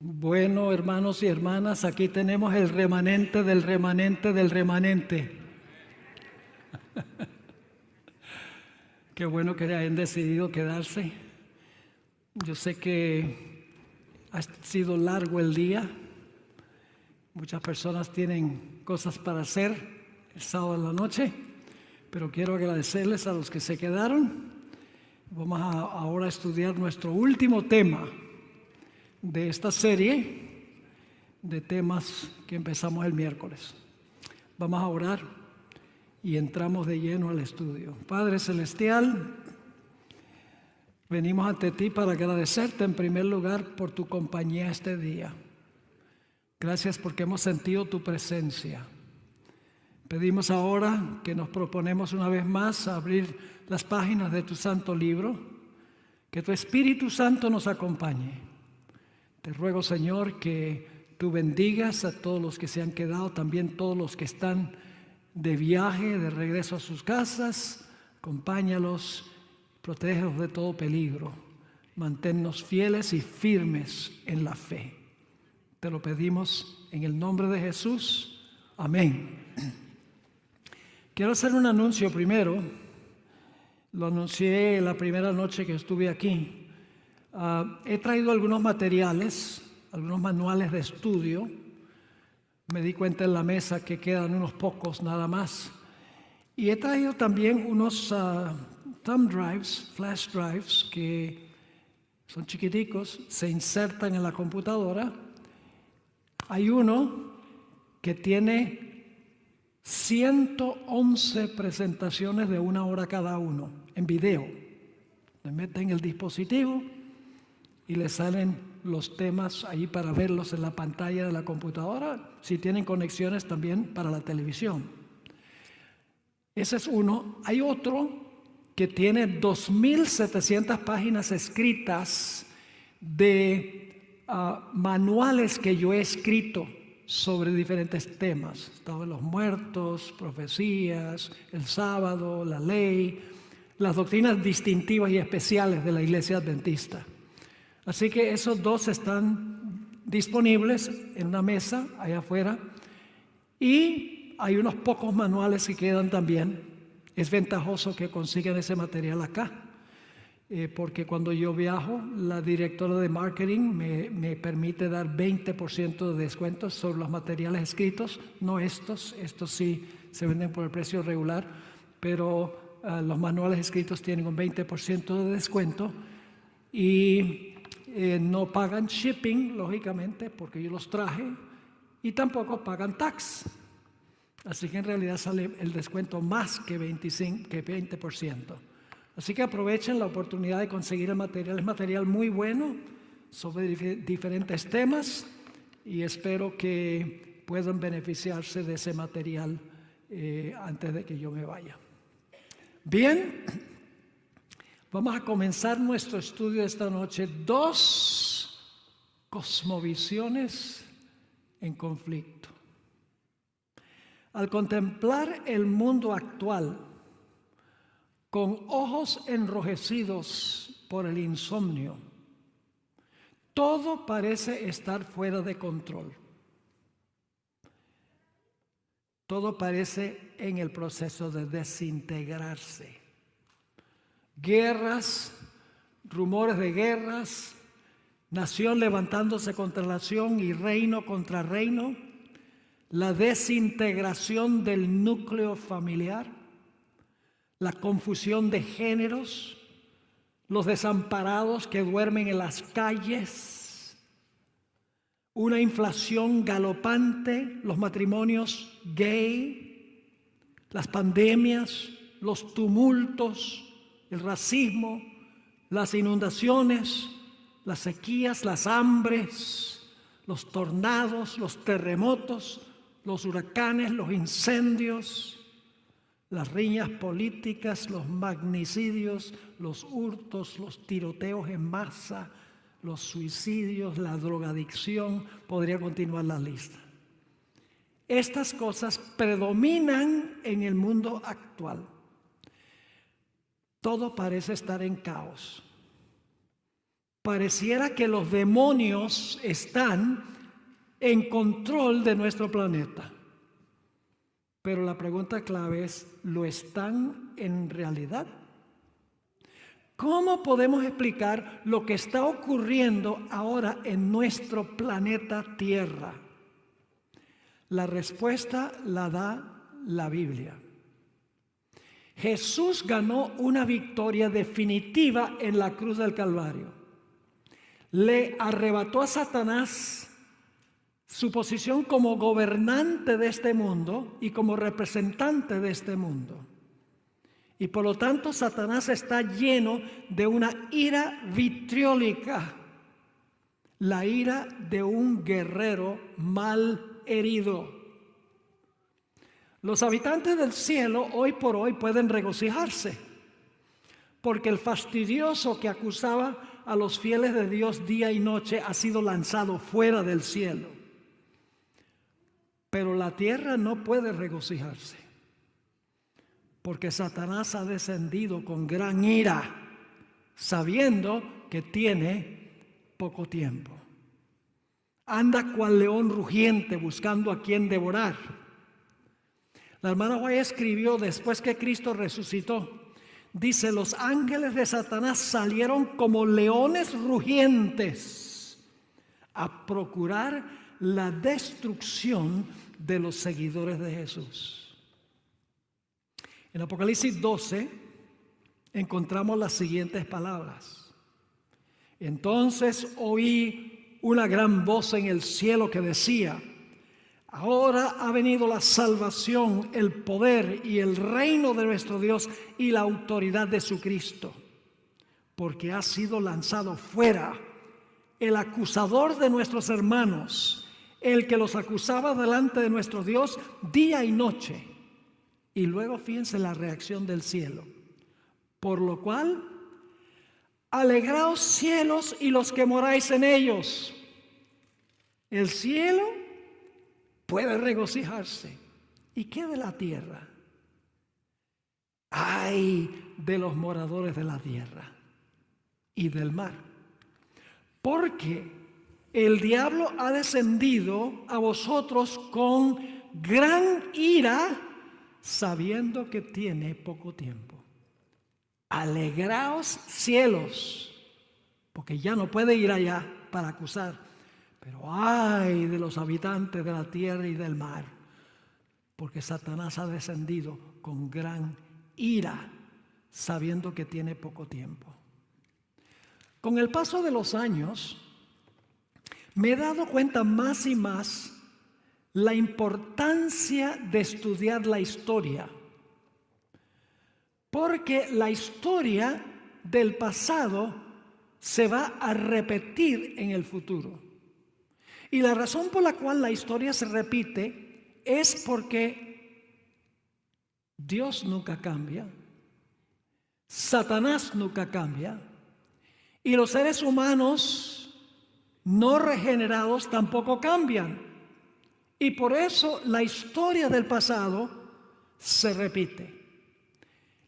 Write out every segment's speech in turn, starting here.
Bueno, hermanos y hermanas, aquí tenemos el remanente del remanente del remanente. Qué bueno que hayan decidido quedarse. Yo sé que ha sido largo el día. Muchas personas tienen cosas para hacer el sábado en la noche, pero quiero agradecerles a los que se quedaron. Vamos ahora a estudiar nuestro último tema de esta serie de temas que empezamos el miércoles. Vamos a orar y entramos de lleno al estudio. Padre Celestial, venimos ante ti para agradecerte en primer lugar por tu compañía este día. Gracias porque hemos sentido tu presencia. Pedimos ahora que nos proponemos una vez más abrir las páginas de tu santo libro, que tu Espíritu Santo nos acompañe. Te ruego, Señor, que tú bendigas a todos los que se han quedado, también todos los que están de viaje, de regreso a sus casas. Acompáñalos, protégelos de todo peligro. Manténnos fieles y firmes en la fe. Te lo pedimos en el nombre de Jesús. Amén. Quiero hacer un anuncio primero. Lo anuncié la primera noche que estuve aquí. He traído algunos materiales, algunos manuales de estudio. Me di cuenta en la mesa que quedan unos pocos nada más. Y he traído también unos thumb drives, flash drives, que son chiquiticos, se insertan en la computadora. Hay uno que tiene 111 presentaciones de 1 hora cada uno, en video. Le meten el dispositivo y le salen los temas ahí para verlos en la pantalla de la computadora, si tienen conexiones también para la televisión. Ese es uno. Hay otro que tiene 2,700 páginas escritas de manuales que yo he escrito sobre diferentes temas. Estado de los muertos, profecías, el sábado, la ley, las doctrinas distintivas y especiales de la Iglesia Adventista. Así que esos dos están disponibles en una mesa allá afuera, y hay unos pocos manuales que quedan también. Es ventajoso que consigan ese material acá, porque cuando yo viajo, la directora de marketing me permite dar 20% de descuentos sobre los materiales escritos, no estos sí se venden por el precio regular, pero los manuales escritos tienen un 20% de descuento y no pagan shipping, lógicamente, porque yo los traje, y tampoco pagan tax. Así que en realidad sale el descuento más que 20%. Así que aprovechen la oportunidad de conseguir el material. Es material muy bueno sobre diferentes temas, y espero que puedan beneficiarse de ese material antes de que yo me vaya. Bien. Vamos a comenzar nuestro estudio esta noche. 2 cosmovisiones en conflicto. Al contemplar el mundo actual con ojos enrojecidos por el insomnio, todo parece estar fuera de control. Todo parece en el proceso de desintegrarse. Guerras, rumores de guerras, nación levantándose contra nación y reino contra reino, la desintegración del núcleo familiar, la confusión de géneros, los desamparados que duermen en las calles, una inflación galopante, los matrimonios gay, las pandemias, los tumultos, el racismo, las inundaciones, las sequías, las hambres, los tornados, los terremotos, los huracanes, los incendios, las riñas políticas, los magnicidios, los hurtos, los tiroteos en masa, los suicidios, la drogadicción. Podría continuar la lista. Estas cosas predominan en el mundo actual. Todo parece estar en caos. pareciera que los demonios están en control de nuestro planeta. Pero la pregunta clave es, ¿lo están en realidad? ¿Cómo podemos explicar lo que está ocurriendo ahora en nuestro planeta Tierra? La respuesta la da la Biblia. Jesús ganó una victoria definitiva en la cruz del Calvario. Le arrebató a Satanás su posición como gobernante de este mundo y como representante de este mundo. Y por lo tanto, Satanás está lleno de una ira vitriólica, la ira de un guerrero mal herido. Los habitantes del cielo hoy por hoy pueden regocijarse, porque el fastidioso que acusaba a los fieles de Dios día y noche ha sido lanzado fuera del cielo. Pero la tierra no puede regocijarse, porque Satanás ha descendido con gran ira, sabiendo que tiene poco tiempo. Anda cual león rugiente buscando a quien devorar. La hermana White escribió después que Cristo resucitó, dice: los ángeles de Satanás salieron como leones rugientes a procurar la destrucción de los seguidores de Jesús. En Apocalipsis 12 encontramos las siguientes palabras. Entonces oí una gran voz en el cielo que decía: ahora ha venido la salvación, el poder y el reino de nuestro Dios y la autoridad de su Cristo, porque ha sido lanzado fuera el acusador de nuestros hermanos, el que los acusaba delante de nuestro Dios día y noche. Y luego fíjense la reacción del cielo. Por lo cual, alegraos cielos y los que moráis en ellos. El cielo puede regocijarse. ¿Y qué de la tierra? ¡Ay de los moradores de la tierra y del mar! Porque el diablo ha descendido a vosotros con gran ira, sabiendo que tiene poco tiempo. Alegraos cielos, porque ya no puede ir allá para acusar. Pero ay de los habitantes de la tierra y del mar, porque Satanás ha descendido con gran ira, sabiendo que tiene poco tiempo. Con el paso de los años, me he dado cuenta más y más la importancia de estudiar la historia, porque la historia del pasado se va a repetir en el futuro. Y la razón por la cual la historia se repite es porque Dios nunca cambia, Satanás nunca cambia, y los seres humanos no regenerados tampoco cambian. Y por eso la historia del pasado se repite.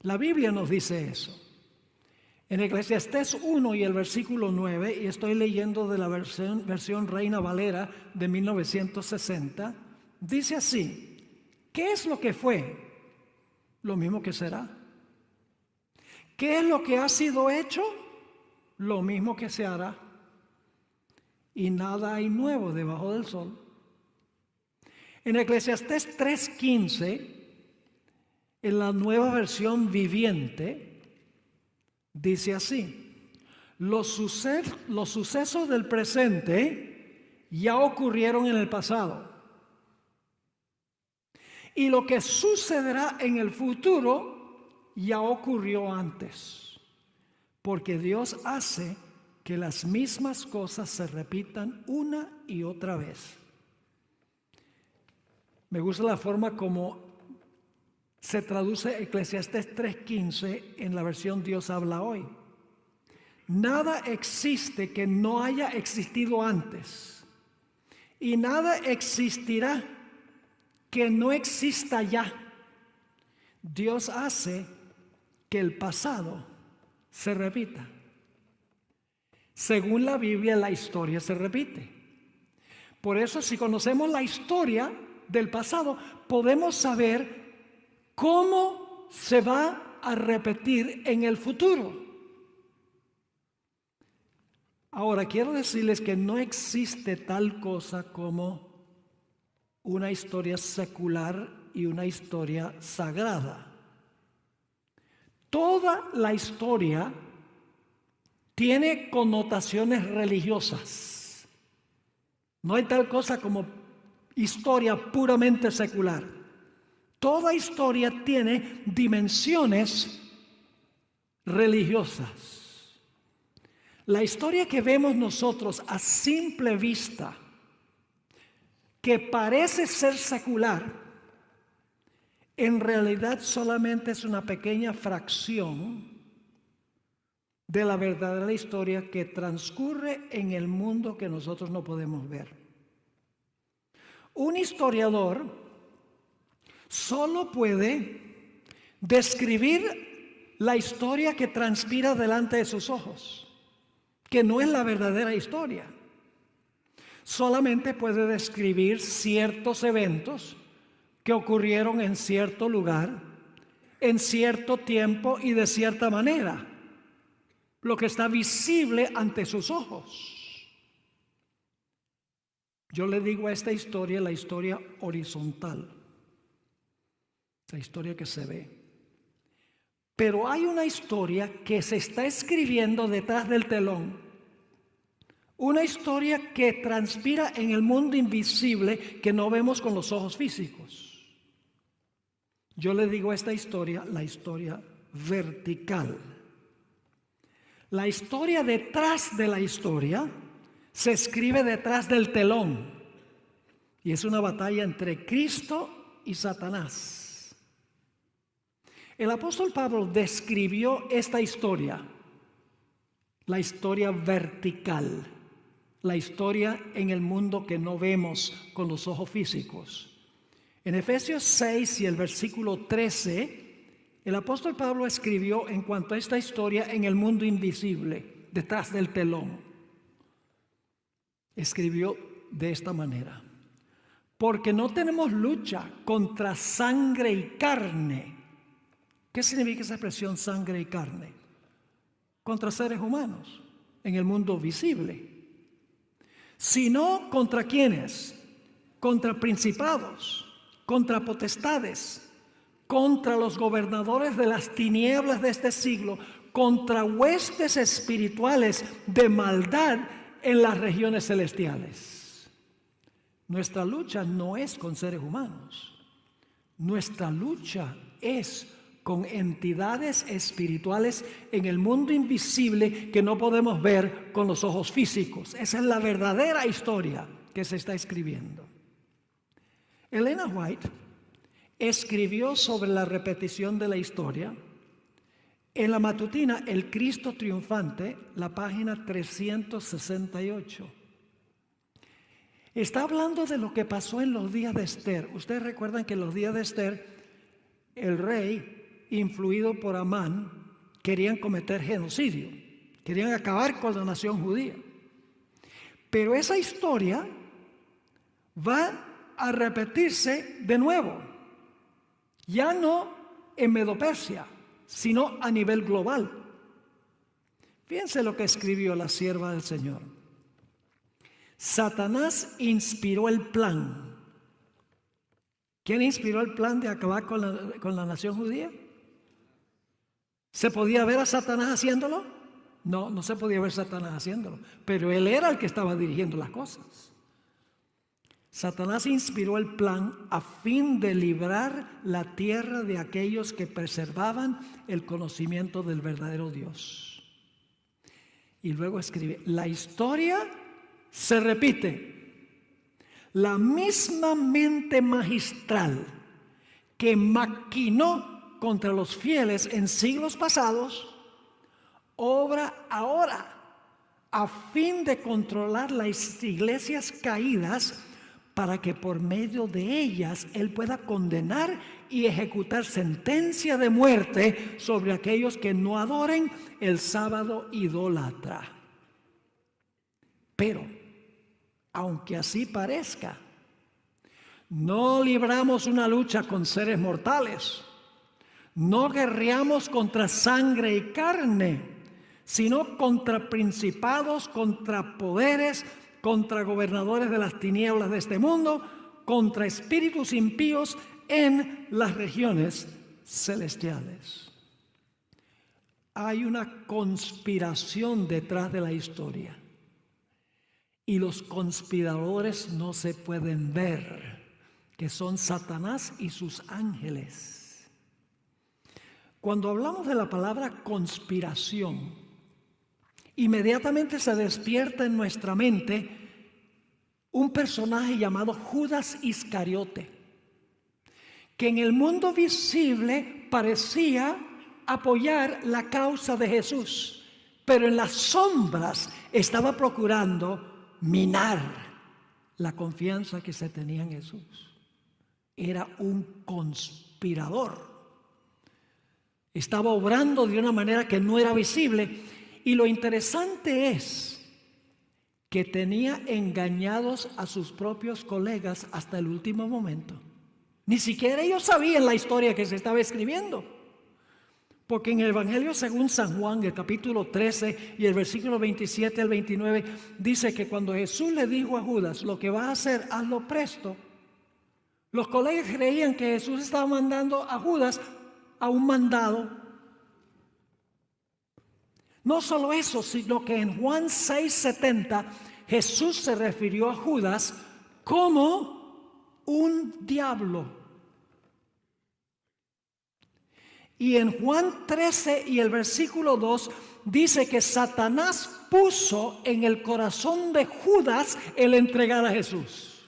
La Biblia nos dice eso. En Eclesiastés 1 y el versículo 9, y estoy leyendo de la versión Reina Valera de 1960, dice así: ¿qué es lo que fue? Lo mismo que será. ¿Qué es lo que ha sido hecho? Lo mismo que se hará. Y nada hay nuevo debajo del sol. En Eclesiastés 3:15, en la nueva versión viviente, dice así: los sucesos del presente ya ocurrieron en el pasado, y lo que sucederá en el futuro ya ocurrió antes, porque Dios hace que las mismas cosas se repitan una y otra vez. Me gusta la forma como se traduce Eclesiastés 3:15 en la versión Dios habla hoy. Nada existe que no haya existido antes, y nada existirá que no exista ya. Dios hace que el pasado se repita. Según la Biblia, la historia se repite. Por eso, si conocemos la historia del pasado, podemos saber cómo se va a repetir en el futuro. Ahora, quiero decirles que no existe tal cosa como una historia secular y una historia sagrada. Toda la historia tiene connotaciones religiosas. No hay tal cosa como historia puramente secular. Toda historia tiene dimensiones religiosas. La historia que vemos nosotros a simple vista, que parece ser secular, en realidad solamente es una pequeña fracción de la verdadera historia que transcurre en el mundo que nosotros no podemos ver. Un historiador solo puede describir la historia que transpira delante de sus ojos, que no es la verdadera historia. Solamente puede describir ciertos eventos que ocurrieron en cierto lugar, en cierto tiempo y de cierta manera, lo que está visible ante sus ojos. Yo le digo a esta historia la historia horizontal, la historia que se ve. Pero hay una historia que se está escribiendo detrás del telón, una historia que transpira en el mundo invisible que no vemos con los ojos físicos. Yo le digo a esta historia la historia vertical. La historia detrás de la historia se escribe detrás del telón y es una batalla entre Cristo y Satanás. El apóstol Pablo describió esta historia, la historia vertical, la historia en el mundo que no vemos con los ojos físicos. En Efesios 6 y el versículo 13, el apóstol Pablo escribió en cuanto a esta historia en el mundo invisible, detrás del telón. Escribió de esta manera: porque no tenemos lucha contra sangre y carne. ¿Qué significa esa expresión sangre y carne? Contra seres humanos en el mundo visible. Sino contra ¿quiénes? Contra principados, contra potestades, contra los gobernadores de las tinieblas de este siglo, contra huestes espirituales de maldad en las regiones celestiales. Nuestra lucha no es con seres humanos. Nuestra lucha es con entidades espirituales en el mundo invisible que no podemos ver con los ojos físicos. Esa es la verdadera historia que se está escribiendo. Elena White escribió sobre la repetición de la historia en la matutina El Cristo Triunfante, la página 368. Está hablando de lo que pasó en los días de Esther. Ustedes recuerdan que en los días de Esther, el rey, influido por Amán, querían cometer genocidio, querían acabar con la nación judía. Pero esa historia va a repetirse de nuevo, ya no en Medo-Persia, sino a nivel global. Fíjense lo que escribió la sierva del Señor. Satanás inspiró el plan. ¿Quién inspiró el plan de acabar con la nación judía? ¿Se podía ver a Satanás haciéndolo? No, no se podía ver a Satanás haciéndolo, pero él era el que estaba dirigiendo las cosas. Satanás inspiró el plan a fin de librar la tierra de aquellos que preservaban el conocimiento del verdadero Dios. Y luego escribe: la historia se repite. La misma mente magistral que maquinó contra los fieles en siglos pasados, obra ahora a fin de controlar las iglesias caídas, para que por medio de ellas Él pueda condenar y ejecutar sentencia de muerte sobre aquellos que no adoren el sábado idólatra. Pero, aunque así parezca, no libramos una lucha con seres mortales. No guerreamos contra sangre y carne, sino contra principados, contra poderes, contra gobernadores de las tinieblas de este mundo, contra espíritus impíos en las regiones celestiales. Hay una conspiración detrás de la historia y los conspiradores no se pueden ver, que son Satanás y sus ángeles. Cuando hablamos de la palabra conspiración, inmediatamente se despierta en nuestra mente un personaje llamado Judas Iscariote, que en el mundo visible parecía apoyar la causa de Jesús, pero en las sombras estaba procurando minar la confianza que se tenía en Jesús. Era un conspirador. Estaba obrando de una manera que no era visible. Y lo interesante es que tenía engañados a sus propios colegas hasta el último momento. Ni siquiera ellos sabían la historia que se estaba escribiendo. Porque en el Evangelio según San Juan, el capítulo 13 y el versículo 27 al 29, dice que cuando Jesús le dijo a Judas, lo que vas a hacer, hazlo presto. Los colegas creían que Jesús estaba mandando a Judas a un mandado. No solo eso, sino que en Juan 6:70 Jesús se refirió a Judas como un diablo. Y en Juan 13 y el versículo 2 dice que Satanás puso en el corazón de Judas el entregar a Jesús.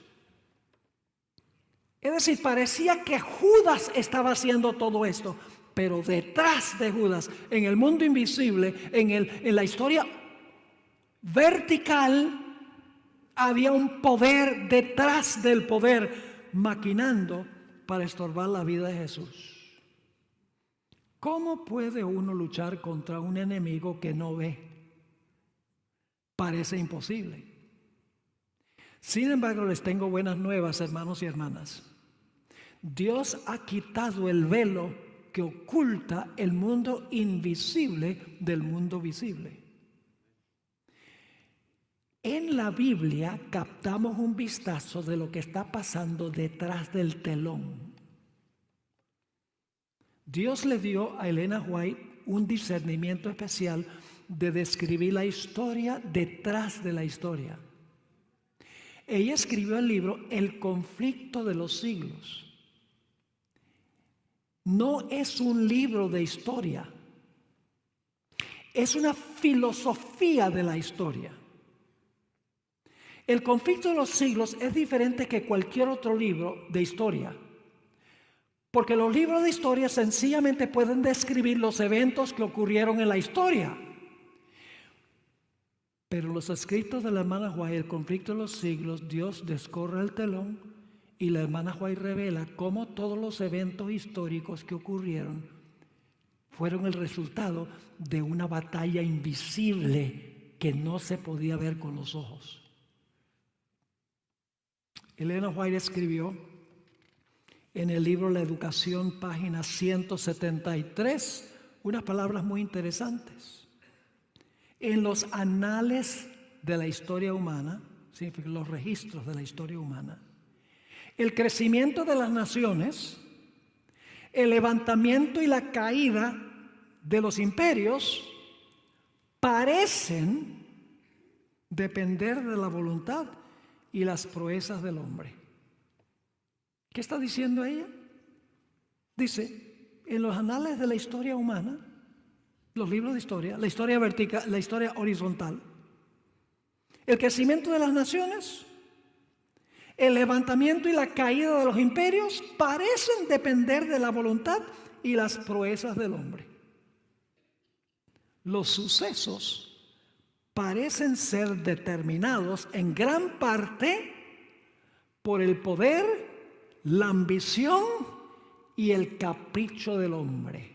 Es decir, parecía que Judas estaba haciendo todo esto, pero detrás de Judas, en el mundo invisible, en la historia vertical, había un poder detrás del poder, maquinando para estorbar la vida de Jesús. ¿Cómo puede uno luchar contra un enemigo que no ve? Parece imposible. Sin embargo, les tengo buenas nuevas, hermanos y hermanas. Dios ha quitado el velo que oculta el mundo invisible del mundo visible. En la Biblia captamos un vistazo de lo que está pasando detrás del telón. Dios le dio a Elena White un discernimiento especial de describir la historia detrás de la historia. Ella escribió el libro El conflicto de los siglos. No es un libro de historia, es una filosofía de la historia. El conflicto de los siglos es diferente que cualquier otro libro de historia, porque los libros de historia sencillamente pueden describir los eventos que ocurrieron en la historia. Pero los escritos de la hermana White, el conflicto de los siglos, Dios descorre el telón y la hermana White revela cómo todos los eventos históricos que ocurrieron fueron el resultado de una batalla invisible que no se podía ver con los ojos. Elena White escribió en el libro La Educación, página 173, unas palabras muy interesantes. En los anales de la historia humana, significa los registros de la historia humana, el crecimiento de las naciones, el levantamiento y la caída de los imperios parecen depender de la voluntad y las proezas del hombre. ¿Qué está diciendo ella? Dice, en los anales de la historia humana, los libros de historia, la historia vertical, la historia horizontal, el crecimiento de las naciones, el levantamiento y la caída de los imperios parecen depender de la voluntad y las proezas del hombre. Los sucesos parecen ser determinados en gran parte por el poder, la ambición y el capricho del hombre.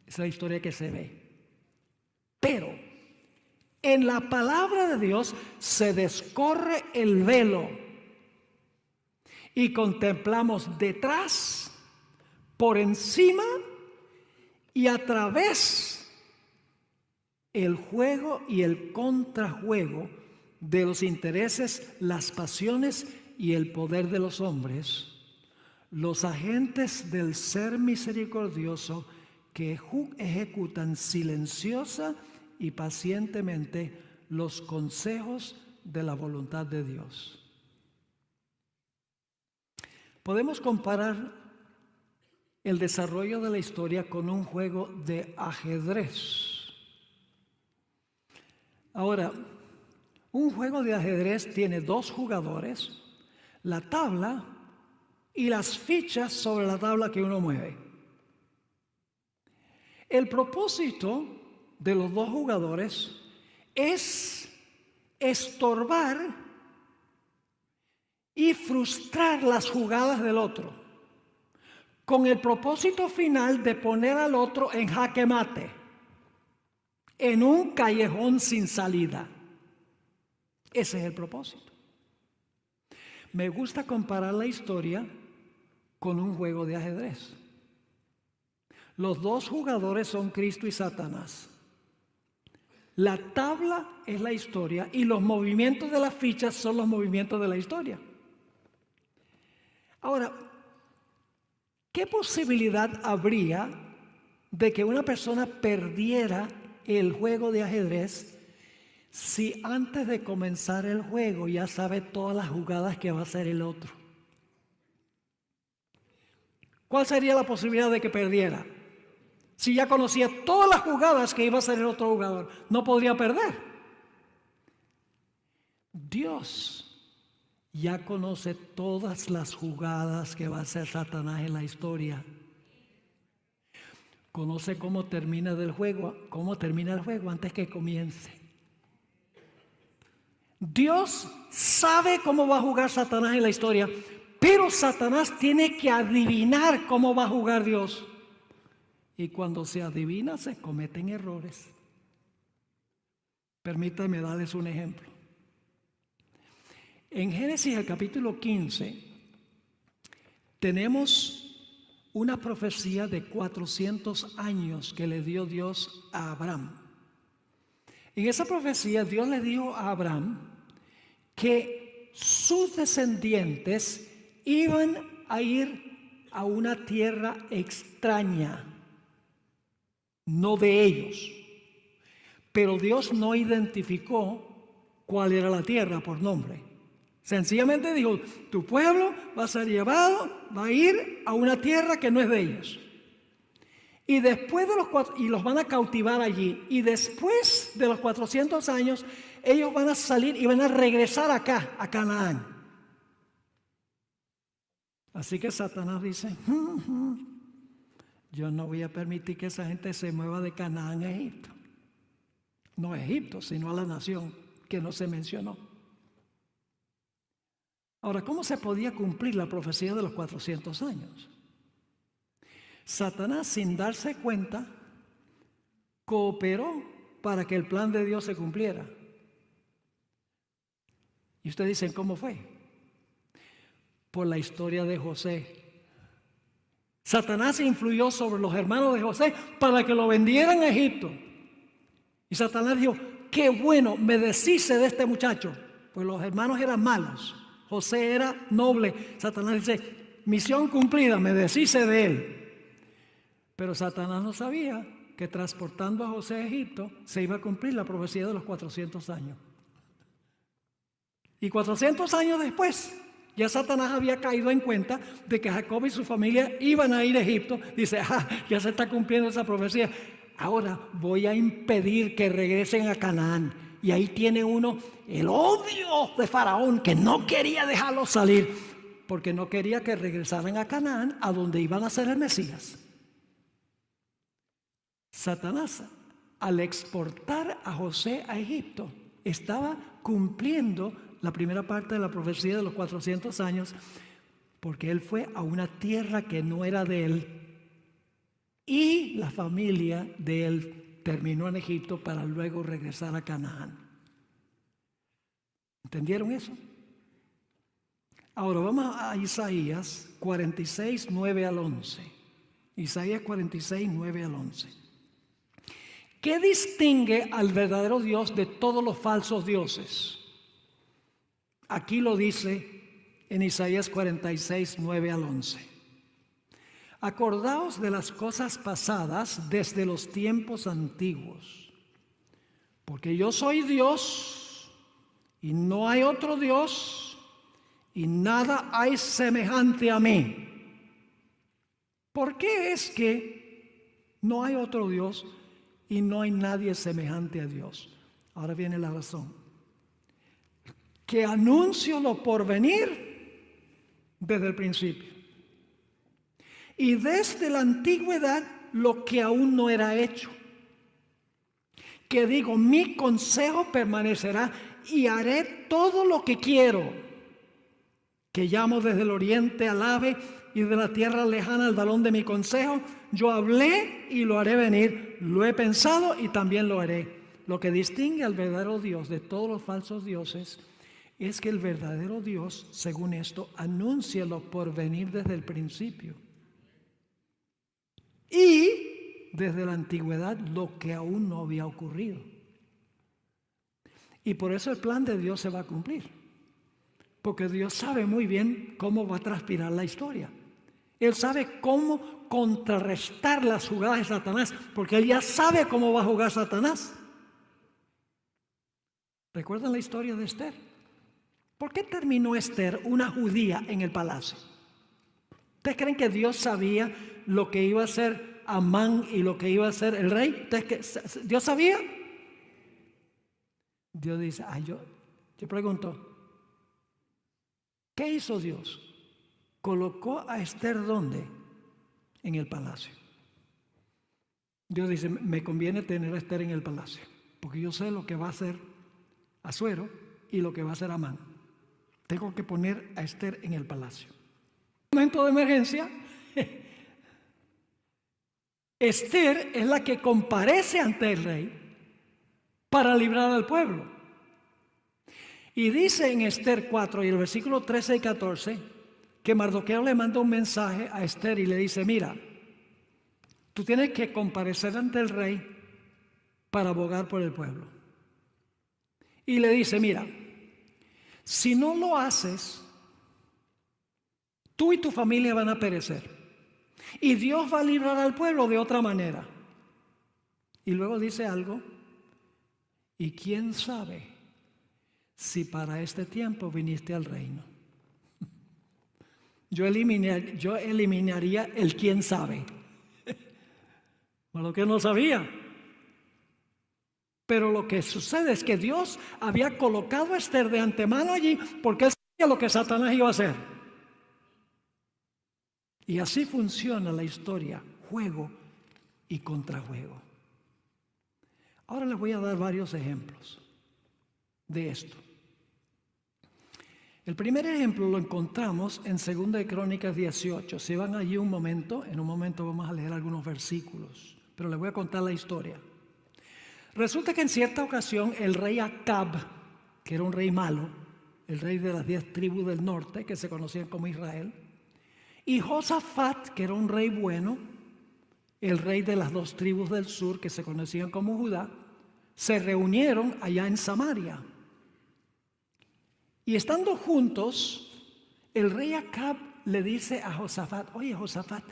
Esa es la historia que se ve. Pero En la palabra de Dios se descorre el velo y contemplamos detrás, por encima y a través el juego y el contrajuego de los intereses, las pasiones y el poder de los hombres, los agentes del ser misericordioso que ejecutan silenciosa y pacientemente los consejos de la voluntad de Dios. Podemos comparar el desarrollo de la historia con un juego de ajedrez. Ahora, un juego de ajedrez tiene dos jugadores, la tabla y las fichas sobre la tabla que uno mueve. El propósito de los dos jugadores es estorbar y frustrar las jugadas del otro, con el propósito final de poner al otro en jaque mate, en un callejón sin salida. Ese es el propósito. Me gusta comparar la historia con un juego de ajedrez. Los dos jugadores son Cristo y Satanás. La tabla es la historia y los movimientos de las fichas son los movimientos de la historia. Ahora, ¿qué posibilidad habría de que una persona perdiera el juego de ajedrez si antes de comenzar el juego ya sabe todas las jugadas que va a hacer el otro? ¿Cuál sería la posibilidad de que perdiera? Si ya conocía todas las jugadas que iba a hacer el otro jugador, no podría perder. Dios ya conoce todas las jugadas que va a hacer Satanás en la historia. Conoce cómo termina el juego antes que comience. Dios sabe cómo va a jugar Satanás en la historia, pero Satanás tiene que adivinar cómo va a jugar Dios. Y cuando se adivina, se cometen errores. Permítanme darles un ejemplo. En Génesis, el capítulo 15, tenemos una profecía de 400 años que le dio Dios a Abraham. En esa profecía, Dios le dijo a Abraham que sus descendientes iban a ir a una tierra extraña, no de ellos. Pero Dios no identificó cuál era la tierra por nombre. Sencillamente dijo, tu pueblo va a ser llevado, va a ir a una tierra que no es de ellos. Y después de y los van a cautivar allí. Y después de los 400 años, ellos van a salir y van a regresar acá, a Canaán. Así que Satanás dice, yo no voy a permitir que esa gente se mueva de Canaán a Egipto. No a Egipto, sino a la nación que no se mencionó. Ahora, ¿cómo se podía cumplir la profecía de los 400 años? Satanás, sin darse cuenta, cooperó para que el plan de Dios se cumpliera. Y ustedes dicen, ¿cómo fue? Por la historia de José. Satanás influyó sobre los hermanos de José para que lo vendieran a Egipto. Y Satanás dijo, qué bueno, me deshice de este muchacho. Pues los hermanos eran malos. José era noble. Satanás dice, misión cumplida, me deshice de él. Pero Satanás no sabía que transportando a José a Egipto se iba a cumplir la profecía de los 400 años. Y 400 años después, ya Satanás había caído en cuenta de que Jacob y su familia iban a ir a Egipto. Dice, ya se está cumpliendo esa profecía. Ahora voy a impedir que regresen a Canaán. Y ahí tiene uno el odio de Faraón, que no quería dejarlos salir, porque no quería que regresaran a Canaán, a donde iban a ser el Mesías. Satanás, al exportar a José a Egipto, estaba cumpliendo la primera parte de la profecía de los 400 años, porque él fue a una tierra que no era de él, y la familia de él terminó en Egipto para luego regresar a Canaán. ¿Entendieron eso? Ahora vamos a Isaías 46, 9 al 11. Isaías 46, 9 al 11. ¿Qué distingue al verdadero Dios de todos los falsos dioses? Aquí lo dice en Isaías 46, 9 al 11. Acordaos de las cosas pasadas desde los tiempos antiguos, porque yo soy Dios y no hay otro Dios y nada hay semejante a mí. ¿Por qué es que no hay otro Dios y no hay nadie semejante a Dios? Ahora viene la razón. Que anuncio lo por venir desde el principio. Y desde la antigüedad lo que aún no era hecho. Que digo, mi consejo permanecerá y haré todo lo que quiero. Que llamo desde el oriente al ave y de la tierra lejana al balón de mi consejo. Yo hablé y lo haré venir. Lo he pensado y también lo haré. Lo que distingue al verdadero Dios de todos los falsos dioses es que el verdadero Dios, según esto, anuncia lo por venir desde el principio. Y desde la antigüedad lo que aún no había ocurrido. Y por eso el plan de Dios se va a cumplir. Porque Dios sabe muy bien cómo va a transpirar la historia. Él sabe cómo contrarrestar las jugadas de Satanás, porque Él ya sabe cómo va a jugar Satanás. ¿Recuerdan la historia de Esther? ¿Por qué terminó Esther, una judía, en el palacio? ¿Ustedes creen que Dios sabía lo que iba a hacer Amán y lo que iba a hacer el rey? ¿Dios sabía? Dios dice, yo pregunto, ¿qué hizo Dios? ¿Colocó a Esther dónde? En el palacio. Dios dice, me conviene tener a Esther en el palacio, porque yo sé lo que va a hacer Asuero y lo que va a hacer Amán. Tengo que poner a Esther en el palacio. En un momento de emergencia, Esther es la que comparece ante el rey para librar al pueblo. Y dice en Esther 4 y el versículo 13 y 14 que Mardoqueo le manda un mensaje a Esther y le dice, mira, tú tienes que comparecer ante el rey para abogar por el pueblo. Y le dice, mira, si no lo haces, tú y tu familia van a perecer. Y Dios va a librar al pueblo de otra manera. Y luego dice algo, y quién sabe si para este tiempo viniste al reino. Yo eliminaría el quién sabe. Lo que no sabía. Pero lo que sucede es que Dios había colocado a Esther de antemano allí porque él sabía lo que Satanás iba a hacer. Y así funciona la historia, juego y contrajuego. Ahora les voy a dar varios ejemplos de esto. El primer ejemplo lo encontramos en 2 de Crónicas 18. Si van allí un momento, en un momento vamos a leer algunos versículos, pero les voy a contar la historia. Resulta que en cierta ocasión el rey Acab, que era un rey malo, el rey de las 10 tribus del norte, que se conocían como Israel, y Josafat, que era un rey bueno, el rey de las 2 tribus del sur, que se conocían como Judá, se reunieron allá en Samaria. Y estando juntos, el rey Acab le dice a Josafat, oye Josafat,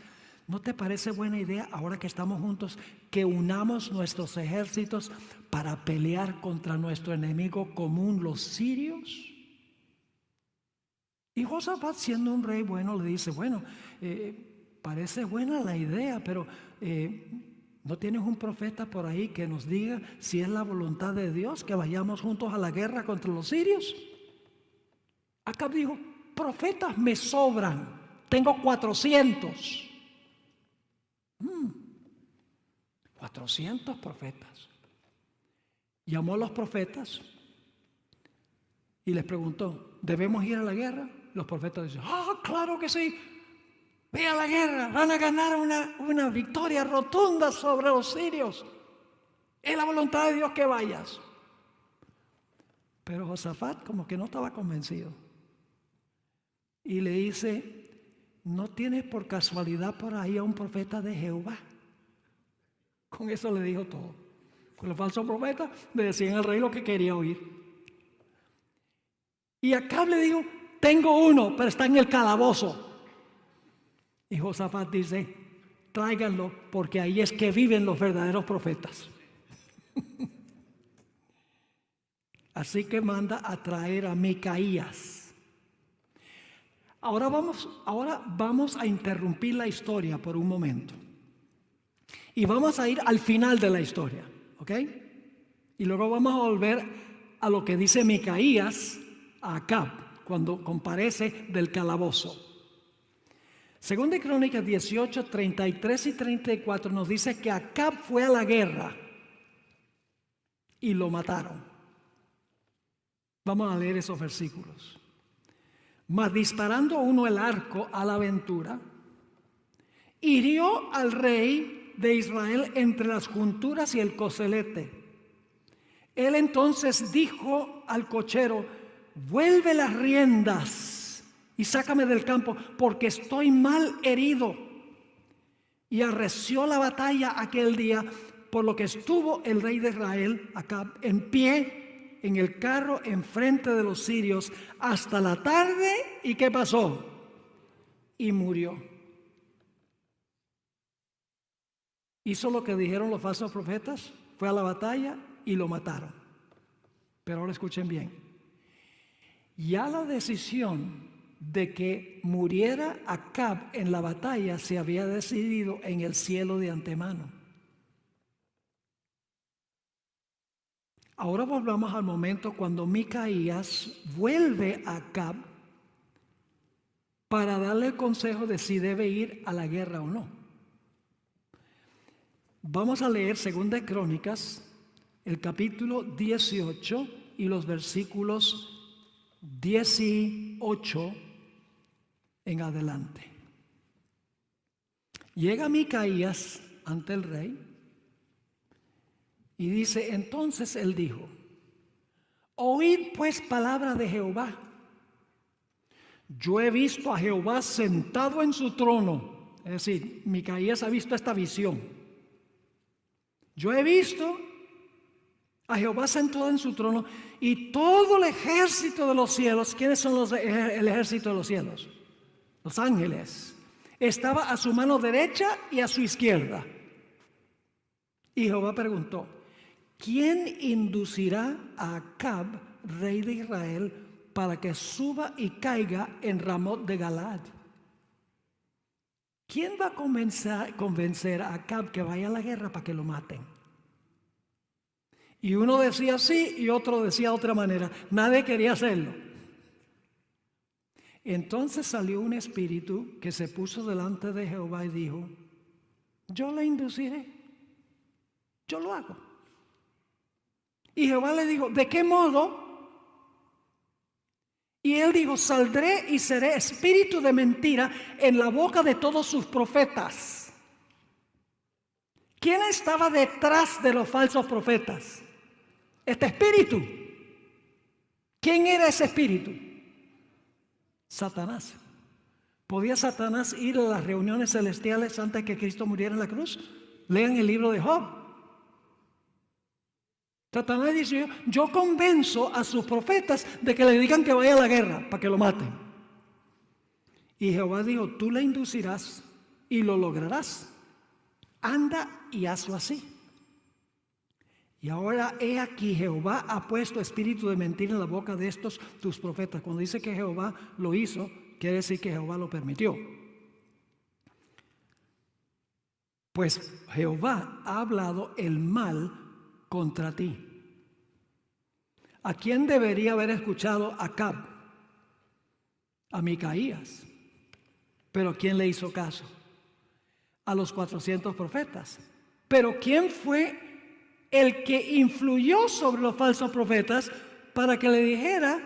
¿no te parece buena idea ahora que estamos juntos que unamos nuestros ejércitos para pelear contra nuestro enemigo común, los sirios? Y Josafat, siendo un rey bueno, le dice, bueno, parece buena la idea, pero ¿no tienes un profeta por ahí que nos diga si es la voluntad de Dios que vayamos juntos a la guerra contra los sirios? Acab dijo, profetas me sobran, tengo 400. 400 profetas. Llamó a los profetas y les preguntó, ¿debemos ir a la guerra? Los profetas dicen, claro que sí, ve a la guerra, van a ganar una victoria rotunda sobre los sirios. Es la voluntad de Dios que vayas. Pero Josafat como que no estaba convencido. Y le dice, ¿no tienes por casualidad por ahí a un profeta de Jehová? Con eso le dijo todo. Con los falsos profetas le decían al rey lo que quería oír. Y Acab le dijo, tengo uno, pero está en el calabozo. Y Josafat dice, tráiganlo, porque ahí es que viven los verdaderos profetas. Así que manda a traer a Micaías. Ahora vamos a interrumpir la historia por un momento. Y vamos a ir al final de la historia, ¿ok? Y luego vamos a volver a lo que dice Micaías a Acab cuando comparece del calabozo. Según de Crónicas 18, 33 y 34 nos dice que Acab fue a la guerra y lo mataron. Vamos a leer esos versículos. Mas disparando uno el arco a la aventura, hirió al rey de Israel entre las junturas y el coselete. Él entonces dijo al cochero, vuelve las riendas y sácame del campo, porque estoy mal herido. Y arreció la batalla aquel día, por lo que estuvo el rey de Israel, Acab, en pie en el carro enfrente de los sirios hasta la tarde. ¿Y qué pasó? Y murió. Hizo lo que dijeron los falsos profetas, fue a la batalla y lo mataron. Pero ahora escuchen bien. Ya la decisión de que muriera Acab en la batalla se había decidido en el cielo de antemano. Ahora volvamos al momento cuando Micaías vuelve a Acab para darle el consejo de si debe ir a la guerra o no. Vamos a leer 2 Crónicas, el capítulo 18 y los versículos 18 en adelante. Llega Micaías ante el rey y dice, entonces él dijo, oíd pues palabra de Jehová. Yo he visto a Jehová sentado en su trono. Es decir, Micaías ha visto esta visión. Yo he visto a Jehová sentado en su trono y todo el ejército de los cielos. ¿Quiénes son el ejército de los cielos? Los ángeles. Estaba a su mano derecha y a su izquierda. Y Jehová preguntó, ¿quién inducirá a Acab, rey de Israel, para que suba y caiga en Ramot de Galaad? ¿Quién va a convencer a Acab que vaya a la guerra para que lo maten? Y uno decía sí y otro decía de otra manera. Nadie quería hacerlo. Entonces salió un espíritu que se puso delante de Jehová y dijo, yo le induciré, yo lo hago. Y Jehová le dijo, ¿de qué modo? Y él dijo, saldré y seré espíritu de mentira en la boca de todos sus profetas. ¿Quién estaba detrás de los falsos profetas? Este espíritu. ¿Quién era ese espíritu? Satanás. ¿Podía Satanás ir a las reuniones celestiales antes que Cristo muriera en la cruz? Lean el libro de Job. Satanás dice, yo convenzo a sus profetas de que le digan que vaya a la guerra para que lo maten. Y Jehová dijo, tú le inducirás y lo lograrás. Anda y hazlo así. Y ahora he aquí, Jehová ha puesto espíritu de mentira en la boca de estos tus profetas. Cuando dice que Jehová lo hizo, quiere decir que Jehová lo permitió. Pues Jehová ha hablado el mal contra ti. ¿A quién debería haber escuchado Acab? A Micaías. Pero ¿quién le hizo caso? A los 400 profetas. Pero ¿quién fue el que influyó sobre los falsos profetas para que le dijera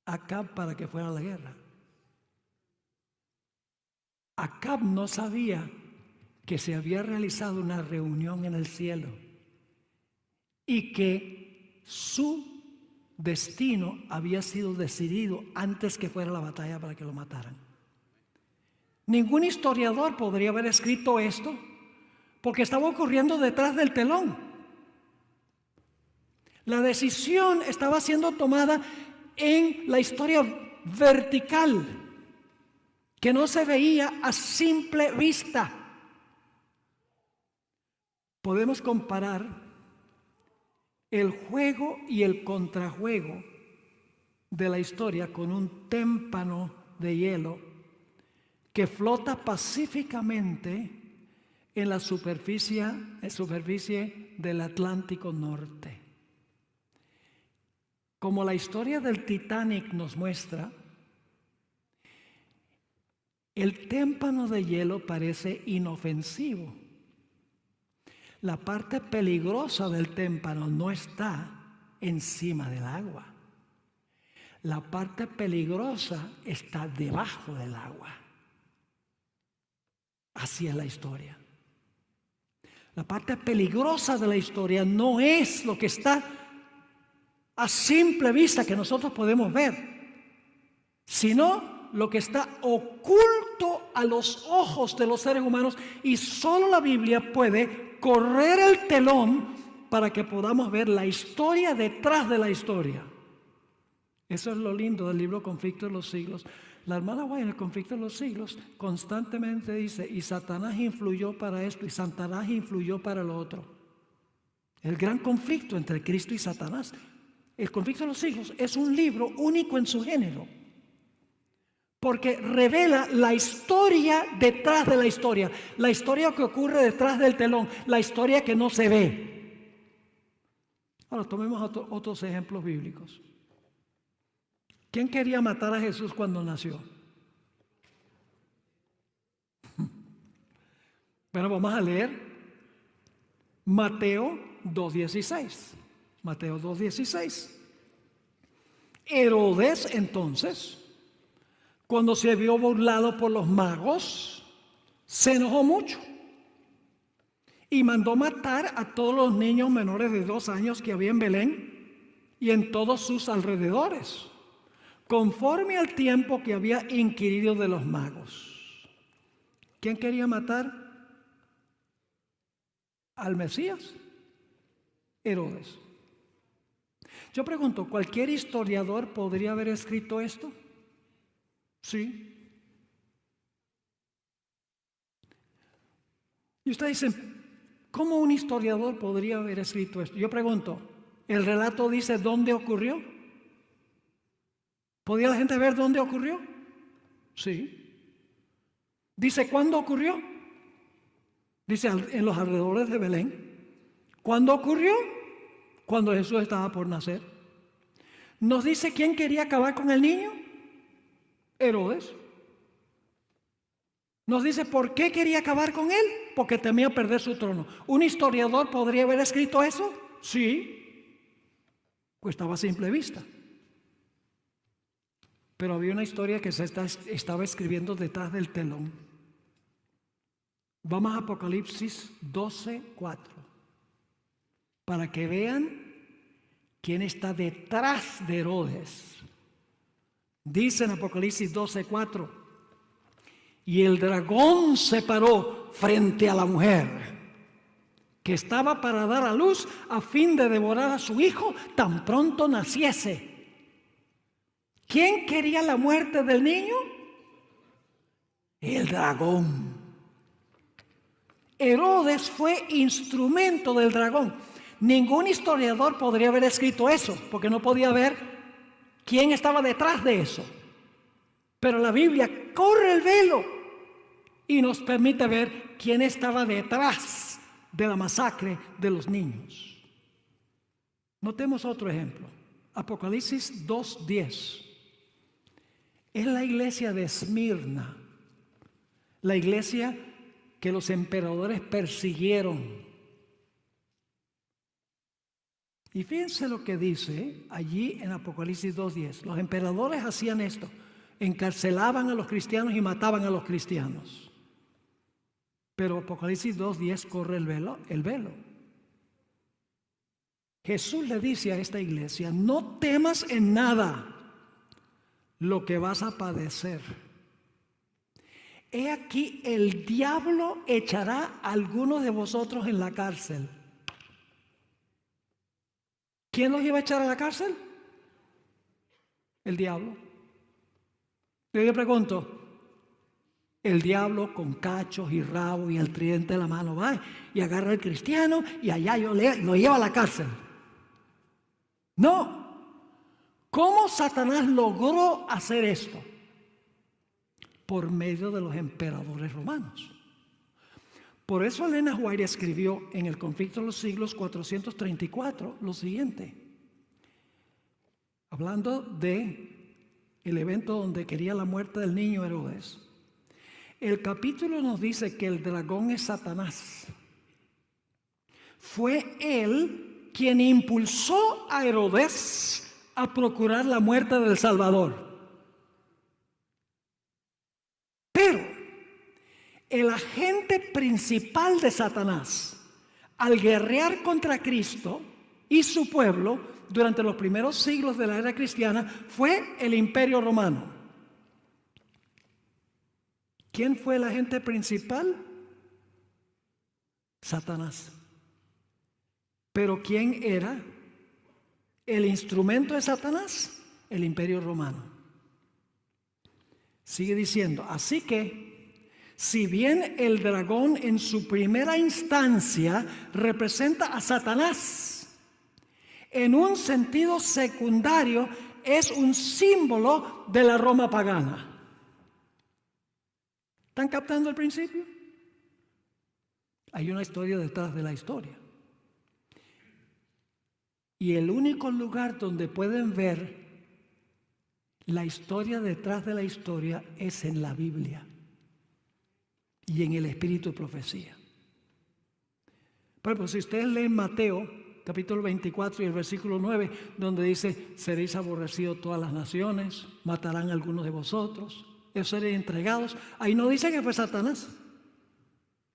a Acab para que fuera a la guerra? Acab no sabía que se había realizado una reunión en el cielo y que su destino había sido decidido antes que fuera la batalla para que lo mataran. Ningún historiador podría haber escrito esto porque estaba ocurriendo detrás del telón. La decisión estaba siendo tomada en la historia vertical, que no se veía a simple vista. Podemos comparar el juego y el contrajuego de la historia con un témpano de hielo que flota pacíficamente en la superficie del Atlántico Norte. Como la historia del Titanic nos muestra, el témpano de hielo parece inofensivo. La parte peligrosa del témpano no está encima del agua. La parte peligrosa está debajo del agua. Así es la historia. La parte peligrosa de la historia no es lo que está a simple vista que nosotros podemos ver, sino lo que está oculto a los ojos de los seres humanos, y solo la Biblia puede correr el telón para que podamos ver la historia detrás de la historia. Eso es lo lindo del libro Conflicto de los Siglos. La hermana White en el Conflicto de los Siglos constantemente dice, y Satanás influyó para esto, y Satanás influyó para lo otro. El gran conflicto entre Cristo y Satanás. El Conflicto de los Siglos es un libro único en su género, porque revela la historia detrás de la historia que ocurre detrás del telón, la historia que no se ve. Ahora tomemos otros ejemplos bíblicos. ¿Quién quería matar a Jesús cuando nació? Bueno, vamos a leer Mateo 2:16. Mateo 2:16. Herodes, entonces, cuando se vio burlado por los magos, se enojó mucho y mandó matar a todos los niños menores de 2 años que había en Belén y en todos sus alrededores, conforme al tiempo que había inquirido de los magos. ¿Quién quería matar al Mesías? Herodes. Yo pregunto, ¿cualquier historiador podría haber escrito esto? Sí. Y ustedes dicen, ¿cómo un historiador podría haber escrito esto? Yo pregunto, ¿el relato dice dónde ocurrió? ¿Podía la gente ver dónde ocurrió? Sí. ¿Dice cuándo ocurrió? Dice en los alrededores de Belén. ¿Cuándo ocurrió? Cuando Jesús estaba por nacer. ¿Nos dice quién quería acabar con el niño? Herodes. Nos dice por qué quería acabar con él, porque temía perder su trono. ¿Un historiador podría haber escrito eso? Sí, pues estaba a simple vista. Pero había una historia que se estaba escribiendo detrás del telón. Vamos a Apocalipsis 12:4 para que vean quién está detrás de Herodes. Dice en Apocalipsis 12:4, y el dragón se paró frente a la mujer que estaba para dar a luz a fin de devorar a su hijo tan pronto naciese. ¿Quién quería la muerte del niño? El dragón. Herodes fue instrumento del dragón. Ningún historiador podría haber escrito eso, porque no podía ver quién estaba detrás de eso. Pero la Biblia corre el velo y nos permite ver quién estaba detrás de la masacre de los niños. Notemos otro ejemplo. Apocalipsis 2:10. Es la iglesia de Esmirna, la iglesia que los emperadores persiguieron. Y fíjense lo que dice allí en Apocalipsis 2:10. Los emperadores hacían esto: encarcelaban a los cristianos y mataban a los cristianos. Pero Apocalipsis 2:10 corre el velo, el velo. Jesús le dice a esta iglesia: no temas en nada lo que vas a padecer. He aquí, el diablo echará a algunos de vosotros en la cárcel. ¿Quién los iba a echar a la cárcel? El diablo. Yo le pregunto, el diablo con cachos y rabo y el tridente en la mano va y agarra al cristiano y allá lo lleva a la cárcel. No. ¿Cómo Satanás logró hacer esto? Por medio de los emperadores romanos. Por eso Elena White escribió en El conflicto de los siglos 434 lo siguiente, hablando de el evento donde quería la muerte del niño Herodes. El capítulo nos dice que el dragón es Satanás. Fue él quien impulsó a Herodes a procurar la muerte del Salvador. Pero el agente principal de Satanás al guerrear contra Cristo y su pueblo durante los primeros siglos de la era cristiana fue el Imperio Romano. ¿Quién fue el agente principal? Satanás. ¿Pero quién era el instrumento de Satanás? El Imperio Romano. Sigue diciendo, así que, si bien el dragón en su primera instancia representa a Satanás, en un sentido secundario es un símbolo de la Roma pagana. ¿Están captando el principio? Hay una historia detrás de la historia. Y el único lugar donde pueden ver la historia detrás de la historia es en la Biblia y en el espíritu de profecía. Por ejemplo, si ustedes leen Mateo, capítulo 24 y el versículo 9, donde dice, seréis aborrecidos todas las naciones, matarán a algunos de vosotros, seréis entregados. Ahí no dice que fue Satanás.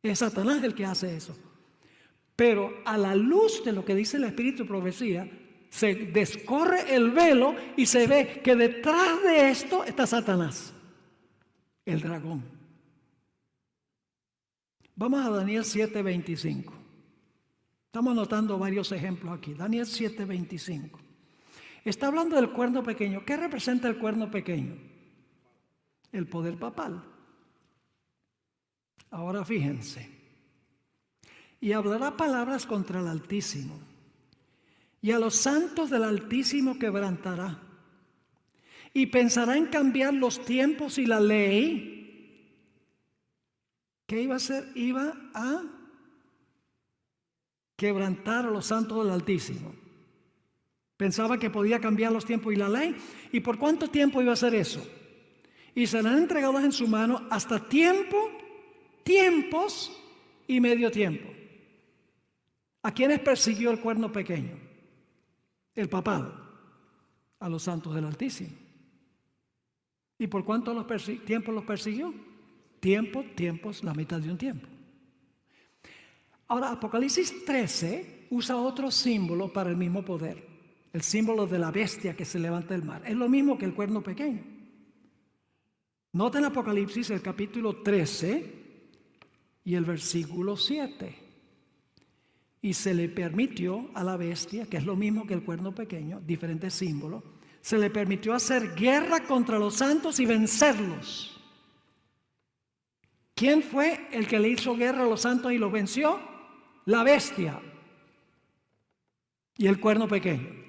Es Satanás el que hace eso. Pero a la luz de lo que dice el espíritu de profecía, se descorre el velo y se ve que detrás de esto está Satanás, el dragón. Vamos a Daniel 7:25. Estamos anotando varios ejemplos aquí. Daniel 7:25. Está hablando del cuerno pequeño. ¿Qué representa el cuerno pequeño? El poder papal. Ahora fíjense. Y hablará palabras contra el Altísimo, y a los santos del Altísimo quebrantará, y pensará en cambiar los tiempos y la ley. ¿Qué iba a hacer? Iba a quebrantar a los santos del Altísimo. Pensaba que podía cambiar los tiempos y la ley. ¿Y por cuánto tiempo iba a hacer eso? Y serán entregados en su mano hasta tiempos y medio tiempo. ¿A quiénes persiguió el cuerno pequeño? El papado. A los santos del Altísimo. ¿Y por cuánto tiempo los persiguió? Tiempos, la mitad de un tiempo. Ahora, Apocalipsis 13 usa otro símbolo para el mismo poder. El símbolo de la bestia que se levanta del mar. Es lo mismo que el cuerno pequeño. Noten Apocalipsis, el capítulo 13 y el versículo 7. Y se le permitió a la bestia, que es lo mismo que el cuerno pequeño, diferente símbolo, se le permitió hacer guerra contra los santos y vencerlos. ¿Quién fue el que le hizo guerra a los santos y los venció? La bestia y el cuerno pequeño.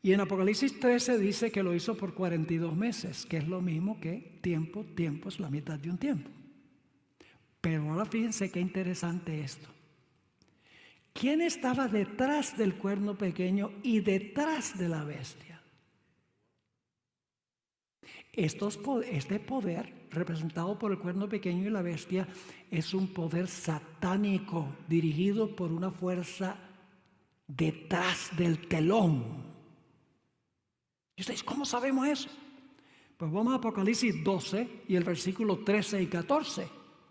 Y en Apocalipsis 13 dice que lo hizo por 42 meses, que es lo mismo que tiempo es la mitad de un tiempo. Pero ahora fíjense qué interesante esto. ¿Quién estaba detrás del cuerno pequeño y detrás de la bestia? Este poder, representado por el cuerno pequeño y la bestia, es un poder satánico, dirigido por una fuerza detrás del telón. ¿Y ustedes cómo sabemos eso? Pues vamos a Apocalipsis 12 y el versículo 13 y 14.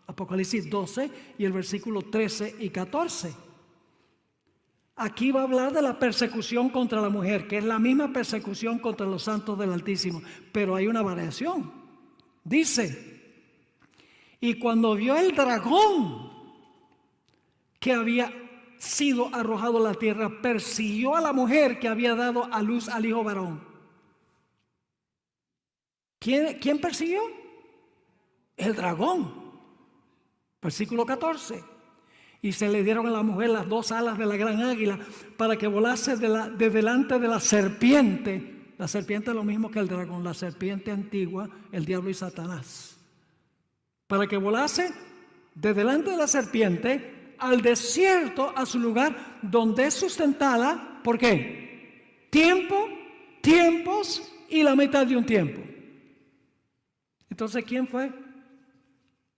Apocalipsis 12 y el versículo 13 y 14. Aquí va a hablar de la persecución contra la mujer, que es la misma persecución contra los santos del Altísimo, pero hay una variación. Dice, y cuando vio el dragón que había sido arrojado a la tierra, persiguió a la mujer que había dado a luz al hijo varón. ¿Quién persiguió? El dragón. Versículo 14. Y se le dieron a la mujer las dos alas de la gran águila para que volase de delante de la serpiente. La serpiente es lo mismo que el dragón, la serpiente antigua, el diablo y Satanás. Para que volase de delante de la serpiente al desierto, a su lugar donde es sustentada. ¿Por qué? Tiempos y la mitad de un tiempo. Entonces, ¿quién fue?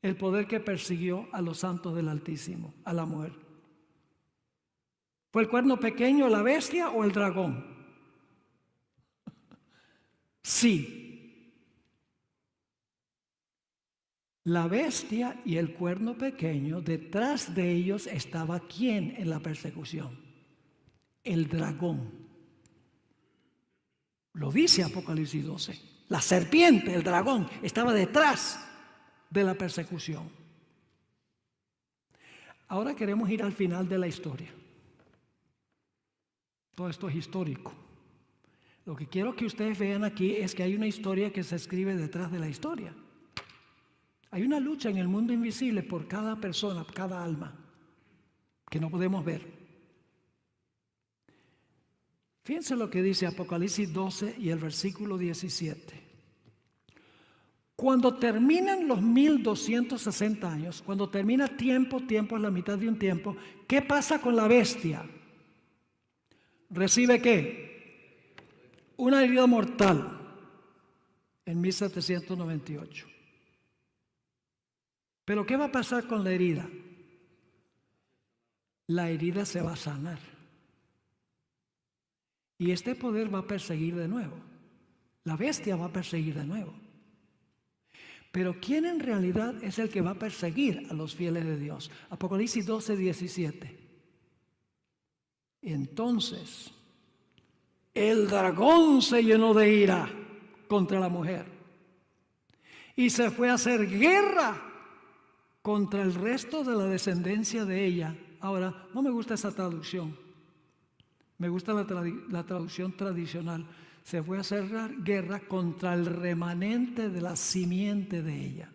El poder que persiguió a los santos del Altísimo, a la mujer. ¿Fue el cuerno pequeño, la bestia o el dragón? Sí. La bestia y el cuerno pequeño, detrás de ellos estaba ¿quién en la persecución? El dragón. Lo dice Apocalipsis 12. La serpiente, el dragón, estaba detrás de la persecución. Ahora queremos ir al final de la historia. Todo esto es histórico. Lo que quiero que ustedes vean aquí es que hay una historia que se escribe detrás de la historia. Hay una lucha en el mundo invisible por cada persona, cada alma, que no podemos ver. Fíjense lo que dice Apocalipsis 12 y el versículo 17. Cuando terminan los 1260 años, cuando termina tiempo es la mitad de un tiempo, ¿qué pasa con la bestia? ¿Recibe qué? Una herida mortal en 1798. ¿Pero qué va a pasar con la herida? La herida se va a sanar. Y este poder va a perseguir de nuevo. La bestia va a perseguir de nuevo. Pero ¿quién en realidad es el que va a perseguir a los fieles de Dios? Apocalipsis 12, 17. Entonces, el dragón se llenó de ira contra la mujer y se fue a hacer guerra contra el resto de la descendencia de ella. Ahora, no me gusta esa traducción. Me gusta la traducción tradicional. Se fue a hacer guerra contra el remanente de la simiente de ella.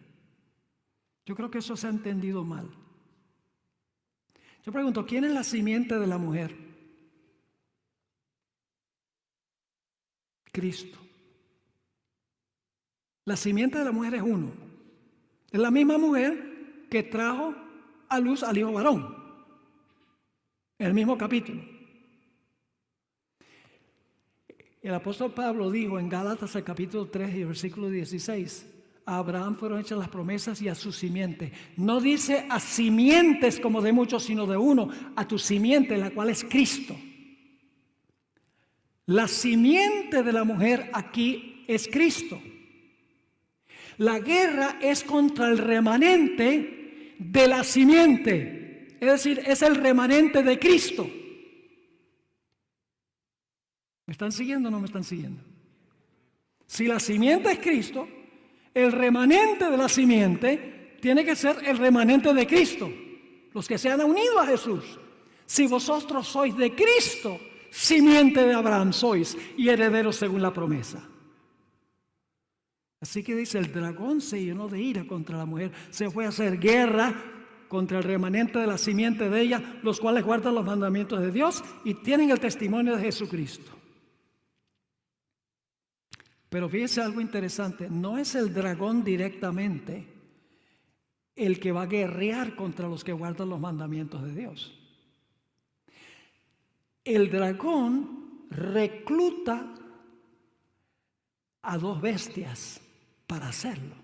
Yo creo que eso se ha entendido mal. Yo pregunto, ¿quién es la simiente de la mujer? Cristo. La simiente de la mujer es uno. Es la misma mujer que trajo a luz al hijo varón. En el mismo capítulo. El apóstol Pablo dijo en Gálatas el capítulo 3 y el versículo 16, a Abraham fueron hechas las promesas y a su simiente. No dice a simientes como de muchos, sino de uno, a tu simiente, la cual es Cristo. La simiente de la mujer aquí es Cristo. La guerra es contra el remanente de la simiente, es decir, es el remanente de Cristo. ¿Me están siguiendo o no me están siguiendo? Si la simiente es Cristo, el remanente de la simiente tiene que ser el remanente de Cristo, los que se han unido a Jesús. Si vosotros sois de Cristo, simiente de Abraham sois y herederos según la promesa. Así que dice, el dragón se llenó de ira contra la mujer, se fue a hacer guerra contra el remanente de la simiente de ella, los cuales guardan los mandamientos de Dios y tienen el testimonio de Jesucristo. Pero fíjese algo interesante, no es el dragón directamente el que va a guerrear contra los que guardan los mandamientos de Dios. El dragón recluta a dos bestias para hacerlo.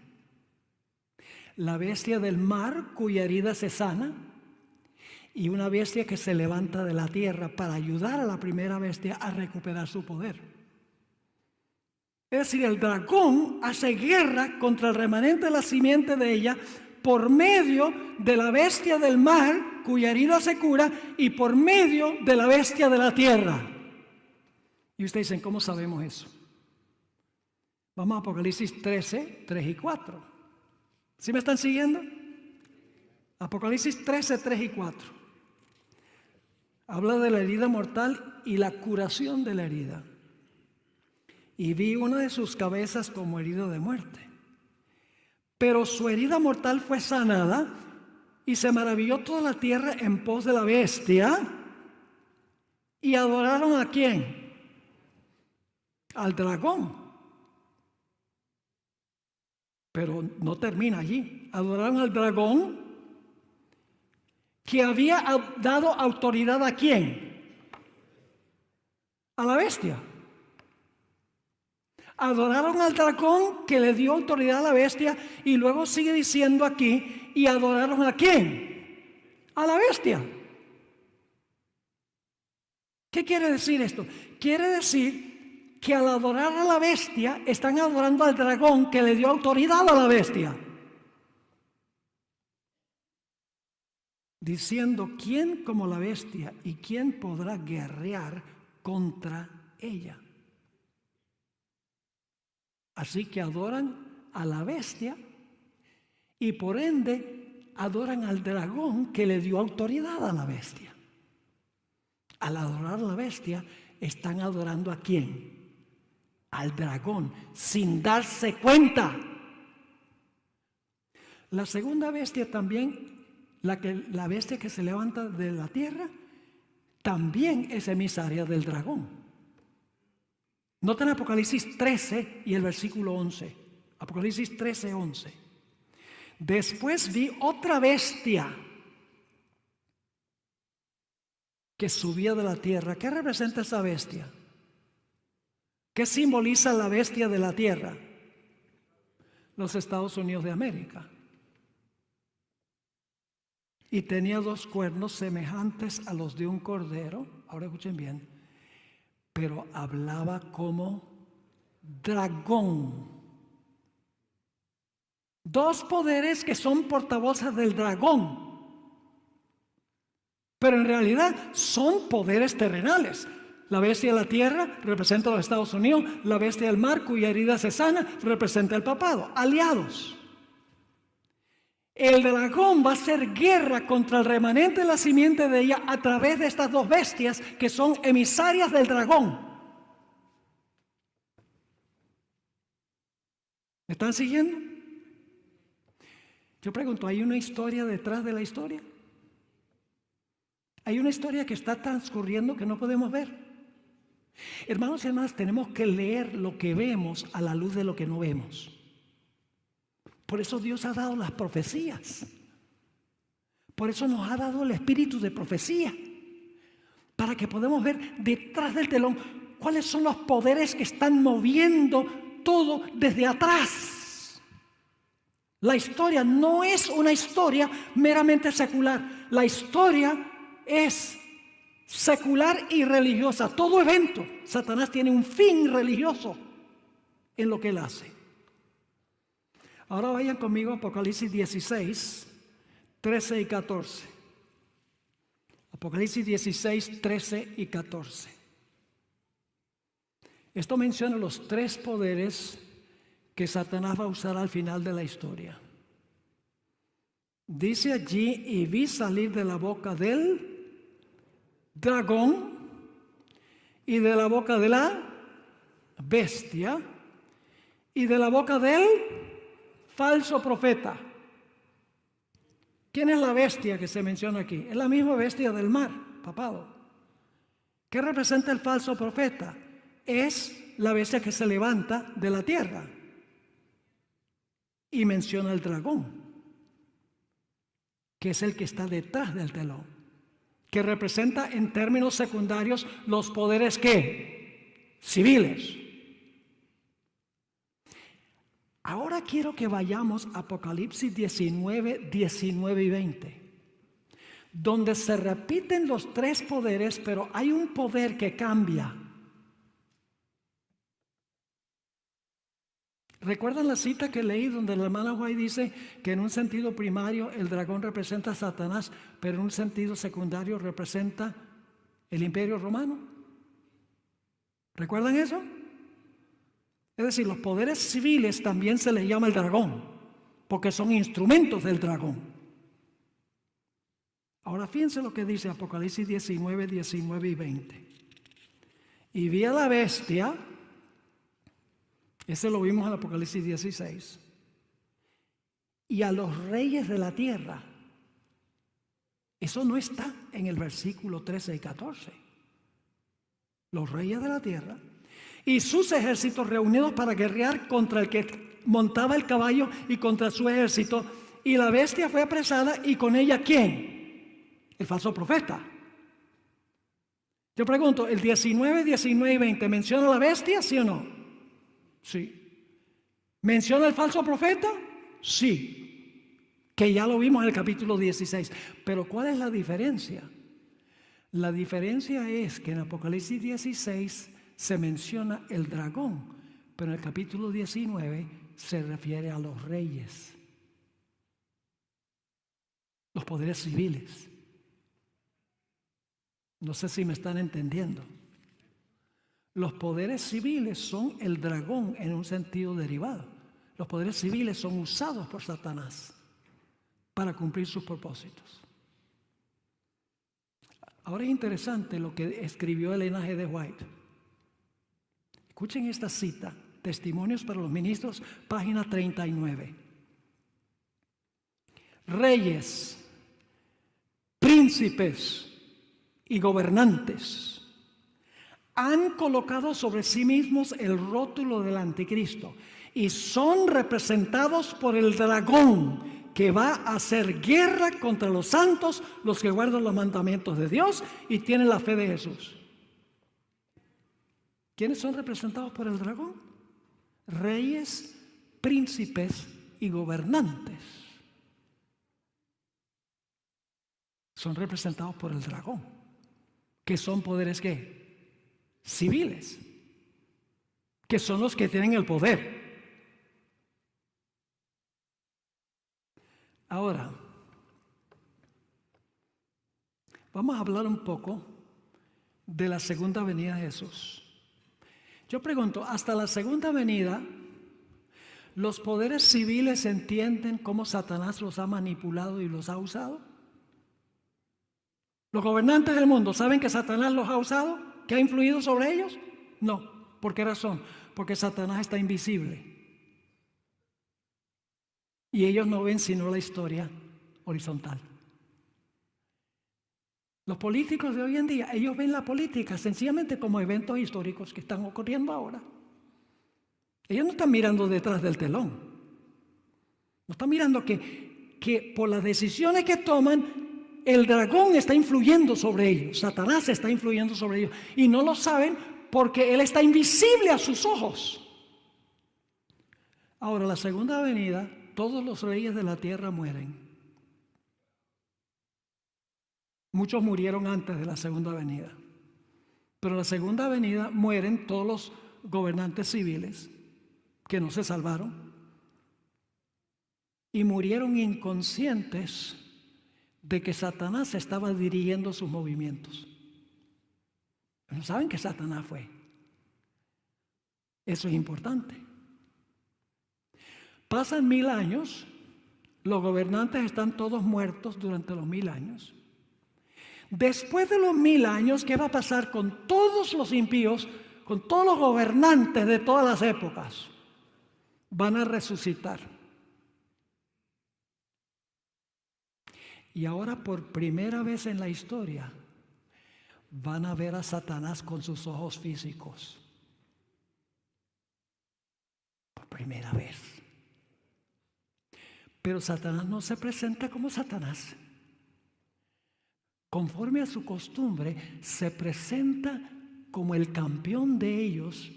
La bestia del mar cuya herida se sana y una bestia que se levanta de la tierra para ayudar a la primera bestia a recuperar su poder. Es decir, el dragón hace guerra contra el remanente de la simiente de ella por medio de la bestia del mar, cuya herida se cura, y por medio de la bestia de la tierra. Y ustedes dicen, ¿cómo sabemos eso? Vamos a Apocalipsis 13, 3 y 4. ¿Sí me están siguiendo? Apocalipsis 13, 3 y 4. Habla de la herida mortal y la curación de la herida. Y vi una de sus cabezas como herida de muerte. Pero su herida mortal fue sanada, y se maravilló toda la tierra en pos de la bestia. ¿Y adoraron a quién? Al dragón. Pero no termina allí. Adoraron al dragón, que había dado autoridad ¿a quién? A la bestia. Adoraron al dragón, que le dio autoridad a la bestia, y luego sigue diciendo aquí, ¿y adoraron a quién? A la bestia. ¿Qué quiere decir esto? Quiere decir que al adorar a la bestia, están adorando al dragón, que le dio autoridad a la bestia. Diciendo, ¿quién como la bestia y quién podrá guerrear contra ella? Así que adoran a la bestia y por ende adoran al dragón, que le dio autoridad a la bestia. Al adorar a la bestia, están adorando ¿a quién? Al dragón, sin darse cuenta. La segunda bestia también, la bestia que se levanta de la tierra, también es emisaria del dragón. Noten Apocalipsis 13 y el versículo 11. Apocalipsis 13, 11. Después vi otra bestia que subía de la tierra. ¿Qué representa esa bestia? ¿Qué simboliza la bestia de la tierra? Los Estados Unidos de América. Y tenía 2 cuernos semejantes a los de un cordero. Ahora escuchen bien. Pero hablaba como dragón. 2 poderes que son portavoces del dragón. Pero en realidad son poderes terrenales. La bestia de la tierra representa a los Estados Unidos. La bestia del mar, cuya herida se sana, representa al papado. Aliados. El dragón va a hacer guerra contra el remanente de la simiente de ella a través de estas 2 bestias que son emisarias del dragón. ¿Me están siguiendo? Yo pregunto, ¿hay una historia detrás de la historia? Hay una historia que está transcurriendo que no podemos ver. Hermanos y hermanas, tenemos que leer lo que vemos a la luz de lo que no vemos. Por eso Dios ha dado las profecías. Por eso nos ha dado el espíritu de profecía. Para que podamos ver detrás del telón cuáles son los poderes que están moviendo todo desde atrás. La historia no es una historia meramente secular. La historia es secular y religiosa. Todo evento, Satanás tiene un fin religioso en lo que él hace. Ahora vayan conmigo a Apocalipsis 16, 13 y 14. Apocalipsis 16, 13 y 14. Esto menciona los 3 poderes que Satanás va a usar al final de la historia. Dice allí, y vi salir de la boca del dragón y de la boca de la bestia y de la boca del falso profeta. ¿Quién es la bestia que se menciona aquí? Es la misma bestia del mar, papado. ¿Qué representa el falso profeta? Es la bestia que se levanta de la tierra. Y menciona el dragón, que es el que está detrás del telón, que representa en términos secundarios los poderes ¿qué? Civiles. Ahora quiero que vayamos a Apocalipsis 19, 19 y 20, donde se repiten los 3 poderes, pero hay un poder que cambia. ¿Recuerdan la cita que leí donde la hermana White dice que en un sentido primario el dragón representa a Satanás, pero en un sentido secundario representa el imperio romano? ¿Recuerdan eso? Es decir, los poderes civiles también se les llama el dragón, porque son instrumentos del dragón. Ahora fíjense lo que dice Apocalipsis 19, 19 y 20. Y vi a la bestia, ese lo vimos en Apocalipsis 16, y a los reyes de la tierra. Eso no está en el versículo 13 y 14. Los reyes de la tierra y sus ejércitos reunidos para guerrear contra el que montaba el caballo y contra su ejército. Y la bestia fue apresada, y con ella ¿quién? El falso profeta. Yo pregunto, ¿el 19, 19 y 20 menciona a la bestia, sí o no? Sí. ¿Menciona el falso profeta? Sí. Que ya lo vimos en el capítulo 16. Pero ¿cuál es la diferencia? La diferencia es que en Apocalipsis 16 se menciona el dragón, pero en el capítulo 19 se refiere a los reyes, los poderes civiles. No sé si me están entendiendo. Los poderes civiles son el dragón en un sentido derivado. Los poderes civiles son usados por Satanás para cumplir sus propósitos. Ahora es interesante lo que escribió Elena G. de White. Escuchen esta cita, Testimonios para los Ministros, página 39. Reyes, príncipes y gobernantes han colocado sobre sí mismos el rótulo del anticristo y son representados por el dragón, que va a hacer guerra contra los santos, los que guardan los mandamientos de Dios y tienen la fe de Jesús. ¿Quiénes son representados por el dragón? Reyes, príncipes y gobernantes. Son representados por el dragón, que son poderes ¿qué? Civiles, que son los que tienen el poder. Ahora, vamos a hablar un poco de la segunda venida de Jesús. Yo pregunto, hasta la segunda venida, ¿los poderes civiles entienden cómo Satanás los ha manipulado y los ha usado? ¿Los gobernantes del mundo saben que Satanás los ha usado? ¿Que ha influido sobre ellos? No. ¿Por qué razón? Porque Satanás está invisible. Y ellos no ven sino la historia horizontal. Los políticos de hoy en día, ellos ven la política sencillamente como eventos históricos que están ocurriendo ahora. Ellos no están mirando detrás del telón. No están mirando que por las decisiones que toman, el dragón está influyendo sobre ellos. Satanás está influyendo sobre ellos. Y no lo saben porque él está invisible a sus ojos. Ahora, la segunda venida, todos los reyes de la tierra mueren. Muchos murieron antes de la segunda venida. Pero en la segunda venida mueren todos los gobernantes civiles que no se salvaron. Y murieron inconscientes de que Satanás estaba dirigiendo sus movimientos. Pero saben que Satanás fue. Eso es importante. Pasan 1000 años, los gobernantes están todos muertos durante los 1000 años. Después de los 1000 años, ¿qué va a pasar con todos los impíos, con todos los gobernantes de todas las épocas? Van a resucitar. Y ahora, por primera vez en la historia, van a ver a Satanás con sus ojos físicos. Por primera vez. Pero Satanás no se presenta como Satanás. Conforme a su costumbre, se presenta como el campeón de ellos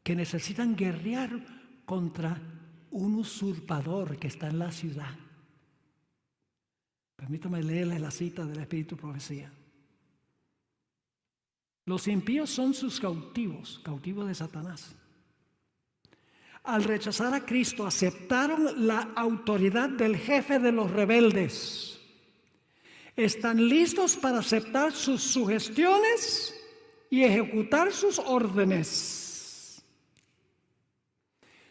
que necesitan guerrear contra un usurpador que está en la ciudad. Permítame leerles la cita del Espíritu Profecía. Los impíos son sus cautivos, cautivos de Satanás. Al rechazar a Cristo, aceptaron la autoridad del jefe de los rebeldes. Están listos para aceptar sus sugestiones y ejecutar sus órdenes.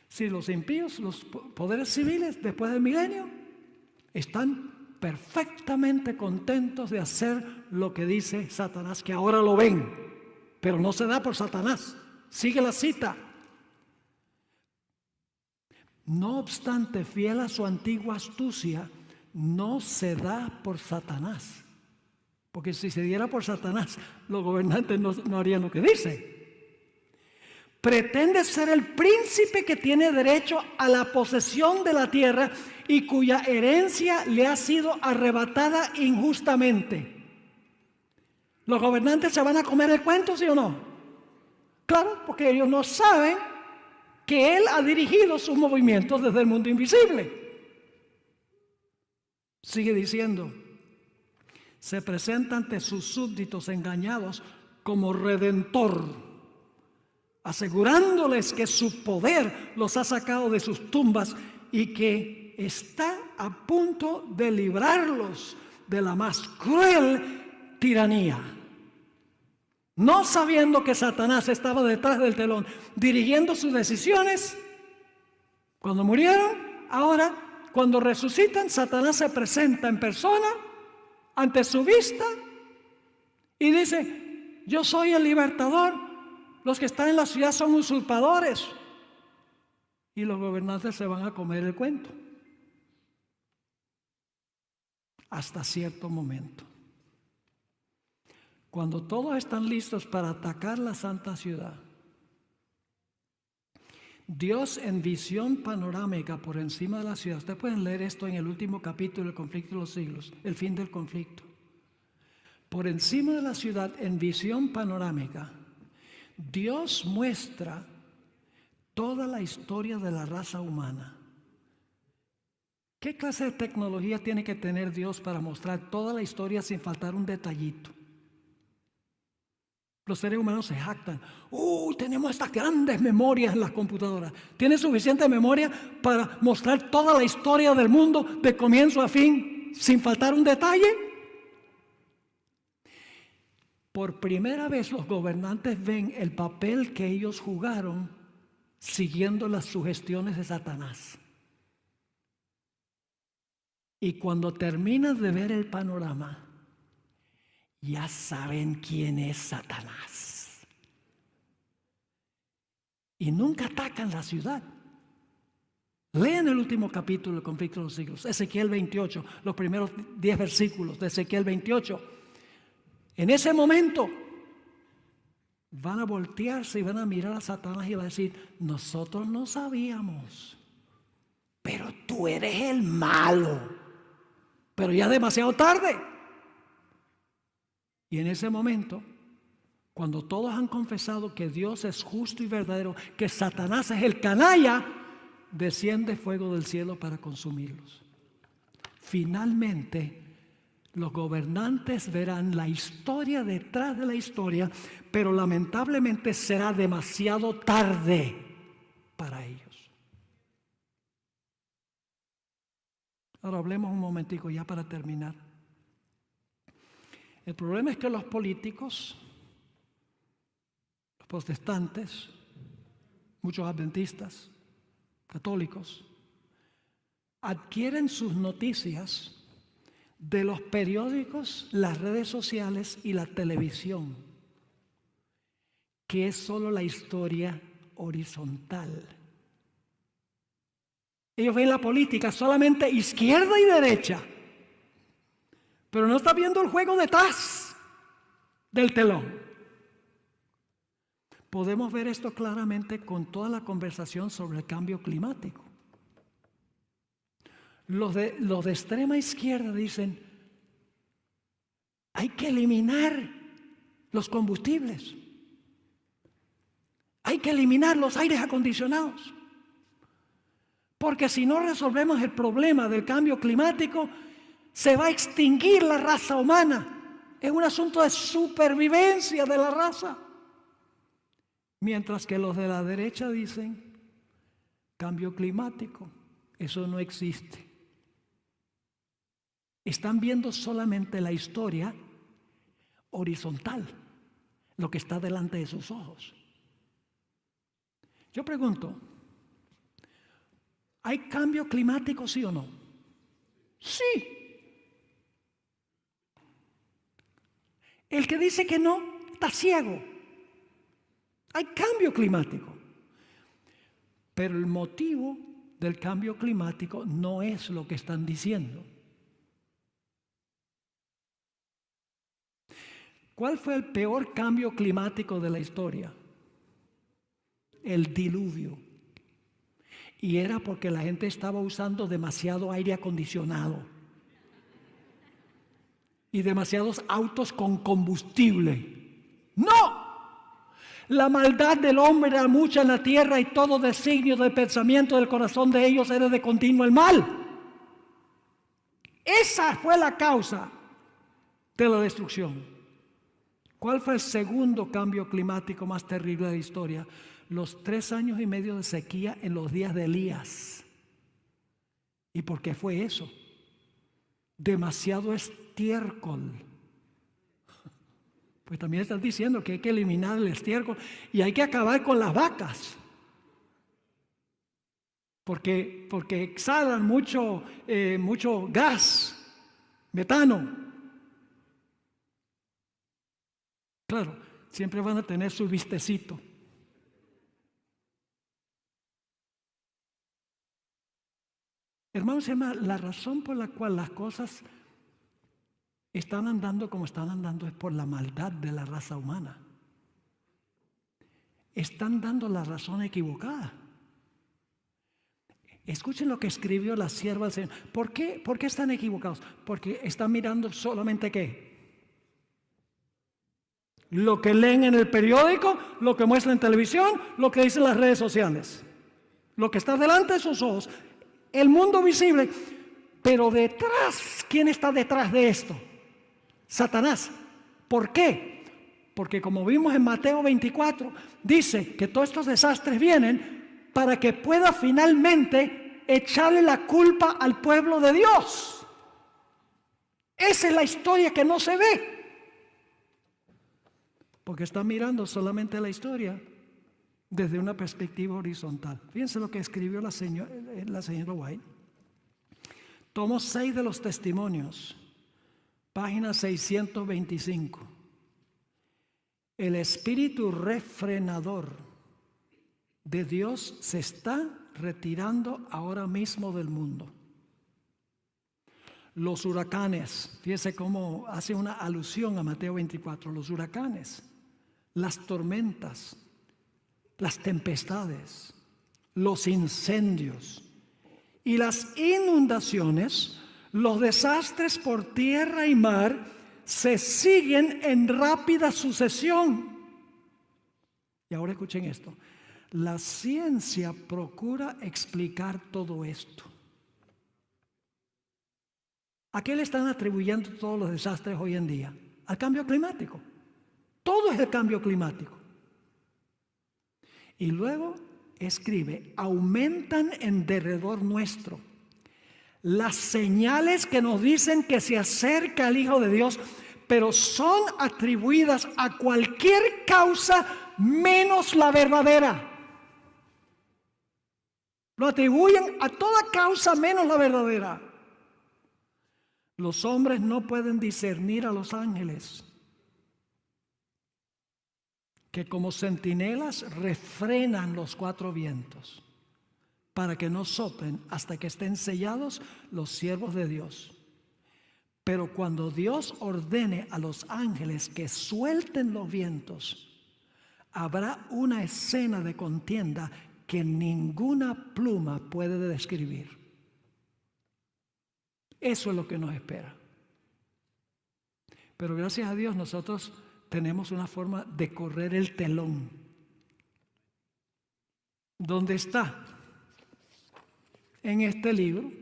Si los impíos, los poderes civiles, después del milenio, están perfectamente contentos de hacer lo que dice Satanás, que ahora lo ven, pero no se da por Satanás. Sigue la cita. No obstante, fiel a su antigua astucia, no se da por Satanás. Porque si se diera por Satanás, los gobernantes no harían lo que dice. Pretende ser el príncipe que tiene derecho a la posesión de la tierra y cuya herencia le ha sido arrebatada injustamente. ¿Los gobernantes se van a comer el cuento, sí o no? Claro, porque ellos no saben que Él ha dirigido sus movimientos desde el mundo invisible. Sigue diciendo, se presenta ante sus súbditos engañados como redentor, asegurándoles que su poder los ha sacado de sus tumbas y que está a punto de librarlos de la más cruel tiranía. No sabiendo que Satanás estaba detrás del telón, dirigiendo sus decisiones, cuando murieron, ahora cuando resucitan, Satanás se presenta en persona ante su vista y dice, yo soy el libertador, los que están en la ciudad son usurpadores. Y los gobernantes se van a comer el cuento. Hasta cierto momento. Cuando todos están listos para atacar la santa ciudad, Dios en visión panorámica por encima de la ciudad. Ustedes pueden leer esto en el último capítulo del conflicto de los siglos, el fin del conflicto. Por encima de la ciudad, en visión panorámica, Dios muestra toda la historia de la raza humana. ¿Qué clase de tecnología tiene que tener Dios para mostrar toda la historia sin faltar un detallito? Los seres humanos se jactan. Tenemos estas grandes memorias en las computadoras. ¿Tiene suficiente memoria para mostrar toda la historia del mundo de comienzo a fin sin faltar un detalle? Por primera vez los gobernantes ven el papel que ellos jugaron siguiendo las sugestiones de Satanás. Y cuando terminan de ver el panorama, ya saben quién es Satanás. Y nunca atacan la ciudad. Lean el último capítulo del conflicto de los siglos, Ezequiel 28, los primeros 10 versículos de Ezequiel 28. En ese momento van a voltearse y van a mirar a Satanás y van a decir, nosotros no sabíamos, pero tú eres el malo. Pero ya es demasiado tarde. Y en ese momento, cuando todos han confesado que Dios es justo y verdadero, que Satanás es el canalla, desciende fuego del cielo para consumirlos. Finalmente, los gobernantes verán la historia detrás de la historia, pero lamentablemente será demasiado tarde para ellos. Ahora hablemos un momentico ya para terminar. El problema es que los políticos, los protestantes, muchos adventistas, católicos, adquieren sus noticias de los periódicos, las redes sociales y la televisión, que es solo la historia horizontal. Ellos ven la política solamente izquierda y derecha, pero no está viendo el juego detrás del telón. Podemos ver esto claramente con toda la conversación sobre el cambio climático. Los de extrema izquierda dicen, hay que eliminar los combustibles, hay que eliminar los aires acondicionados, porque si no resolvemos el problema del cambio climático, se va a extinguir la raza humana. Es un asunto de supervivencia de la raza. Mientras que los de la derecha dicen, cambio climático, eso no existe. Están viendo solamente la historia horizontal, lo que está delante de sus ojos. Yo pregunto, ¿hay cambio climático, sí o no? Sí. El que dice que no, está ciego. Hay cambio climático. Pero el motivo del cambio climático no es lo que están diciendo. ¿Cuál fue el peor cambio climático de la historia? El diluvio. Y era porque la gente estaba usando demasiado aire acondicionado y demasiados autos con combustible. ¡No! La maldad del hombre era mucha en la tierra y todo designio del pensamiento del corazón de ellos era de continuo el mal. Esa fue la causa de la destrucción. ¿Cuál fue el segundo cambio climático más terrible de la historia? Los 3 años y medio de sequía en los días de Elías. ¿Y por qué fue eso? Demasiado estiércol. Pues también están diciendo que hay que eliminar el estiércol y hay que acabar con las vacas. Porque exhalan mucho gas, metano. Claro, siempre van a tener su vistecito. Hermanos y hermanas, la razón por la cual las cosas están andando como están andando es por la maldad de la raza humana. Están dando la razón equivocada. Escuchen lo que escribió la sierva del Señor. ¿Por qué están equivocados? Porque están mirando solamente ¿qué? Lo que leen en el periódico, lo que muestran en televisión, lo que dicen las redes sociales. Lo que está delante de sus ojos. El mundo visible. Pero detrás, ¿quién está detrás de esto? Satanás. ¿Por qué? Porque como vimos en Mateo 24, dice que todos estos desastres vienen para que pueda finalmente echarle la culpa al pueblo de Dios. Esa es la historia que no se ve. Porque está mirando solamente la historia desde una perspectiva horizontal. Fíjense lo que escribió la señora White. Tomo 6 de los testimonios, página 625. El espíritu refrenador de Dios se está retirando ahora mismo del mundo. Los huracanes, fíjense cómo hace una alusión a Mateo 24, los huracanes, las tormentas, las tempestades, los incendios y las inundaciones, los desastres por tierra y mar se siguen en rápida sucesión. Y ahora escuchen esto. La ciencia procura explicar todo esto. ¿A qué le están atribuyendo todos los desastres hoy en día? Al cambio climático. Todo es el cambio climático. Y luego escribe, aumentan en derredor nuestro las señales que nos dicen que se acerca el Hijo de Dios, pero son atribuidas a cualquier causa menos la verdadera. Lo atribuyen a toda causa menos la verdadera. Los hombres no pueden discernir a los ángeles, que como centinelas refrenan los 4 vientos para que no soplen hasta que estén sellados los siervos de Dios. Pero cuando Dios ordene a los ángeles que suelten los vientos, habrá una escena de contienda que ninguna pluma puede describir. Eso es lo que nos espera. Pero gracias a Dios nosotros tenemos una forma de correr el telón. ¿Dónde está? En este libro.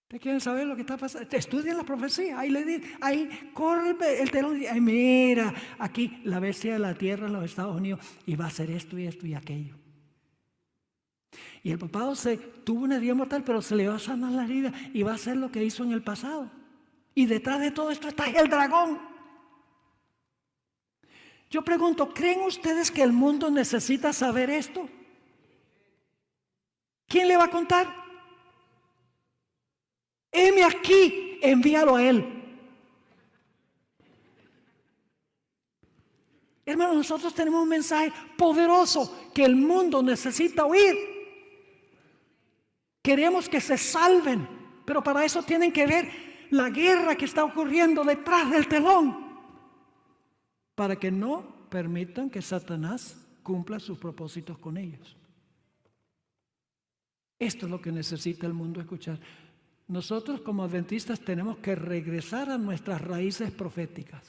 ¿Ustedes quieren saber lo que está pasando? Estudien la profecía. Ahí corre el telón y ay, mira, aquí la bestia de la tierra en los Estados Unidos y va a hacer esto y aquello. Y el papado tuvo una herida mortal, pero se le va a sanar la herida y va a hacer lo que hizo en el pasado. Y detrás de todo esto está el dragón. Yo pregunto, ¿creen ustedes que el mundo necesita saber esto? ¿Quién le va a contar? Heme aquí, envíalo a él. Hermanos, nosotros tenemos un mensaje poderoso que el mundo necesita oír. Queremos que se salven, pero para eso tienen que ver la guerra que está ocurriendo detrás del telón, para que no permitan que Satanás cumpla sus propósitos con ellos. Esto es lo que necesita el mundo escuchar. Nosotros como adventistas tenemos que regresar a nuestras raíces proféticas,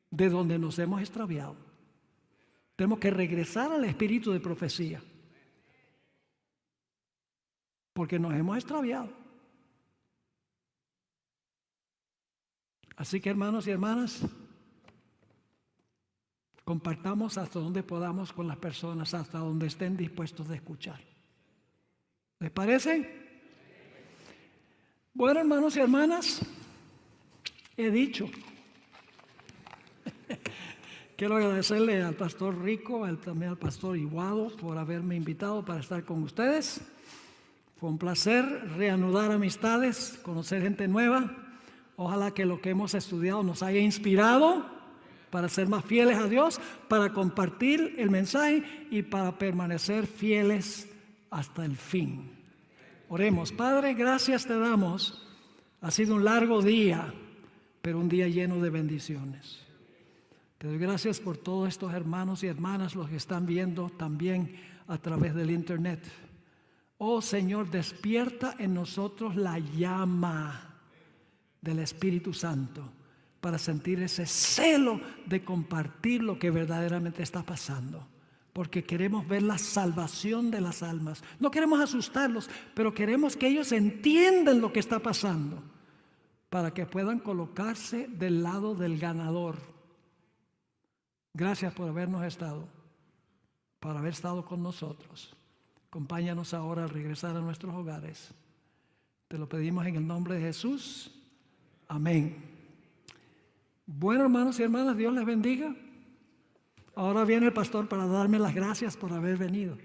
de donde nos hemos extraviado. Tenemos que regresar al espíritu de profecía, porque nos hemos extraviado. Así que, hermanos y hermanas, compartamos hasta donde podamos con las personas, hasta donde estén dispuestos a escuchar. ¿Les parece? Bueno, hermanos y hermanas, he dicho. Quiero agradecerle al pastor Rico, también al pastor Iguado por haberme invitado para estar con ustedes. Fue un placer reanudar amistades, conocer gente nueva. Ojalá que lo que hemos estudiado nos haya inspirado para ser más fieles a Dios, para compartir el mensaje y para permanecer fieles hasta el fin. Oremos. Padre, gracias te damos. Ha sido un largo día, pero un día lleno de bendiciones. Te doy gracias por todos estos hermanos y hermanas, los que están viendo también a través del internet. Oh Señor, despierta en nosotros la llama del Espíritu Santo para sentir ese celo de compartir lo que verdaderamente está pasando. Porque queremos ver la salvación de las almas. No queremos asustarlos, pero queremos que ellos entiendan lo que está pasando para que puedan colocarse del lado del ganador. Gracias por habernos estado, por haber estado con nosotros. Acompáñanos ahora al regresar a nuestros hogares. Te lo pedimos en el nombre de Jesús. Amén. Bueno, hermanos y hermanas, Dios les bendiga. Ahora viene el pastor para darme las gracias por haber venido.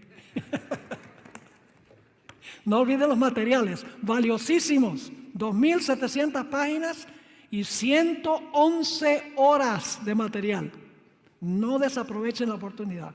No olviden los materiales, valiosísimos, 2,700 páginas y 111 horas de material. No desaprovechen la oportunidad.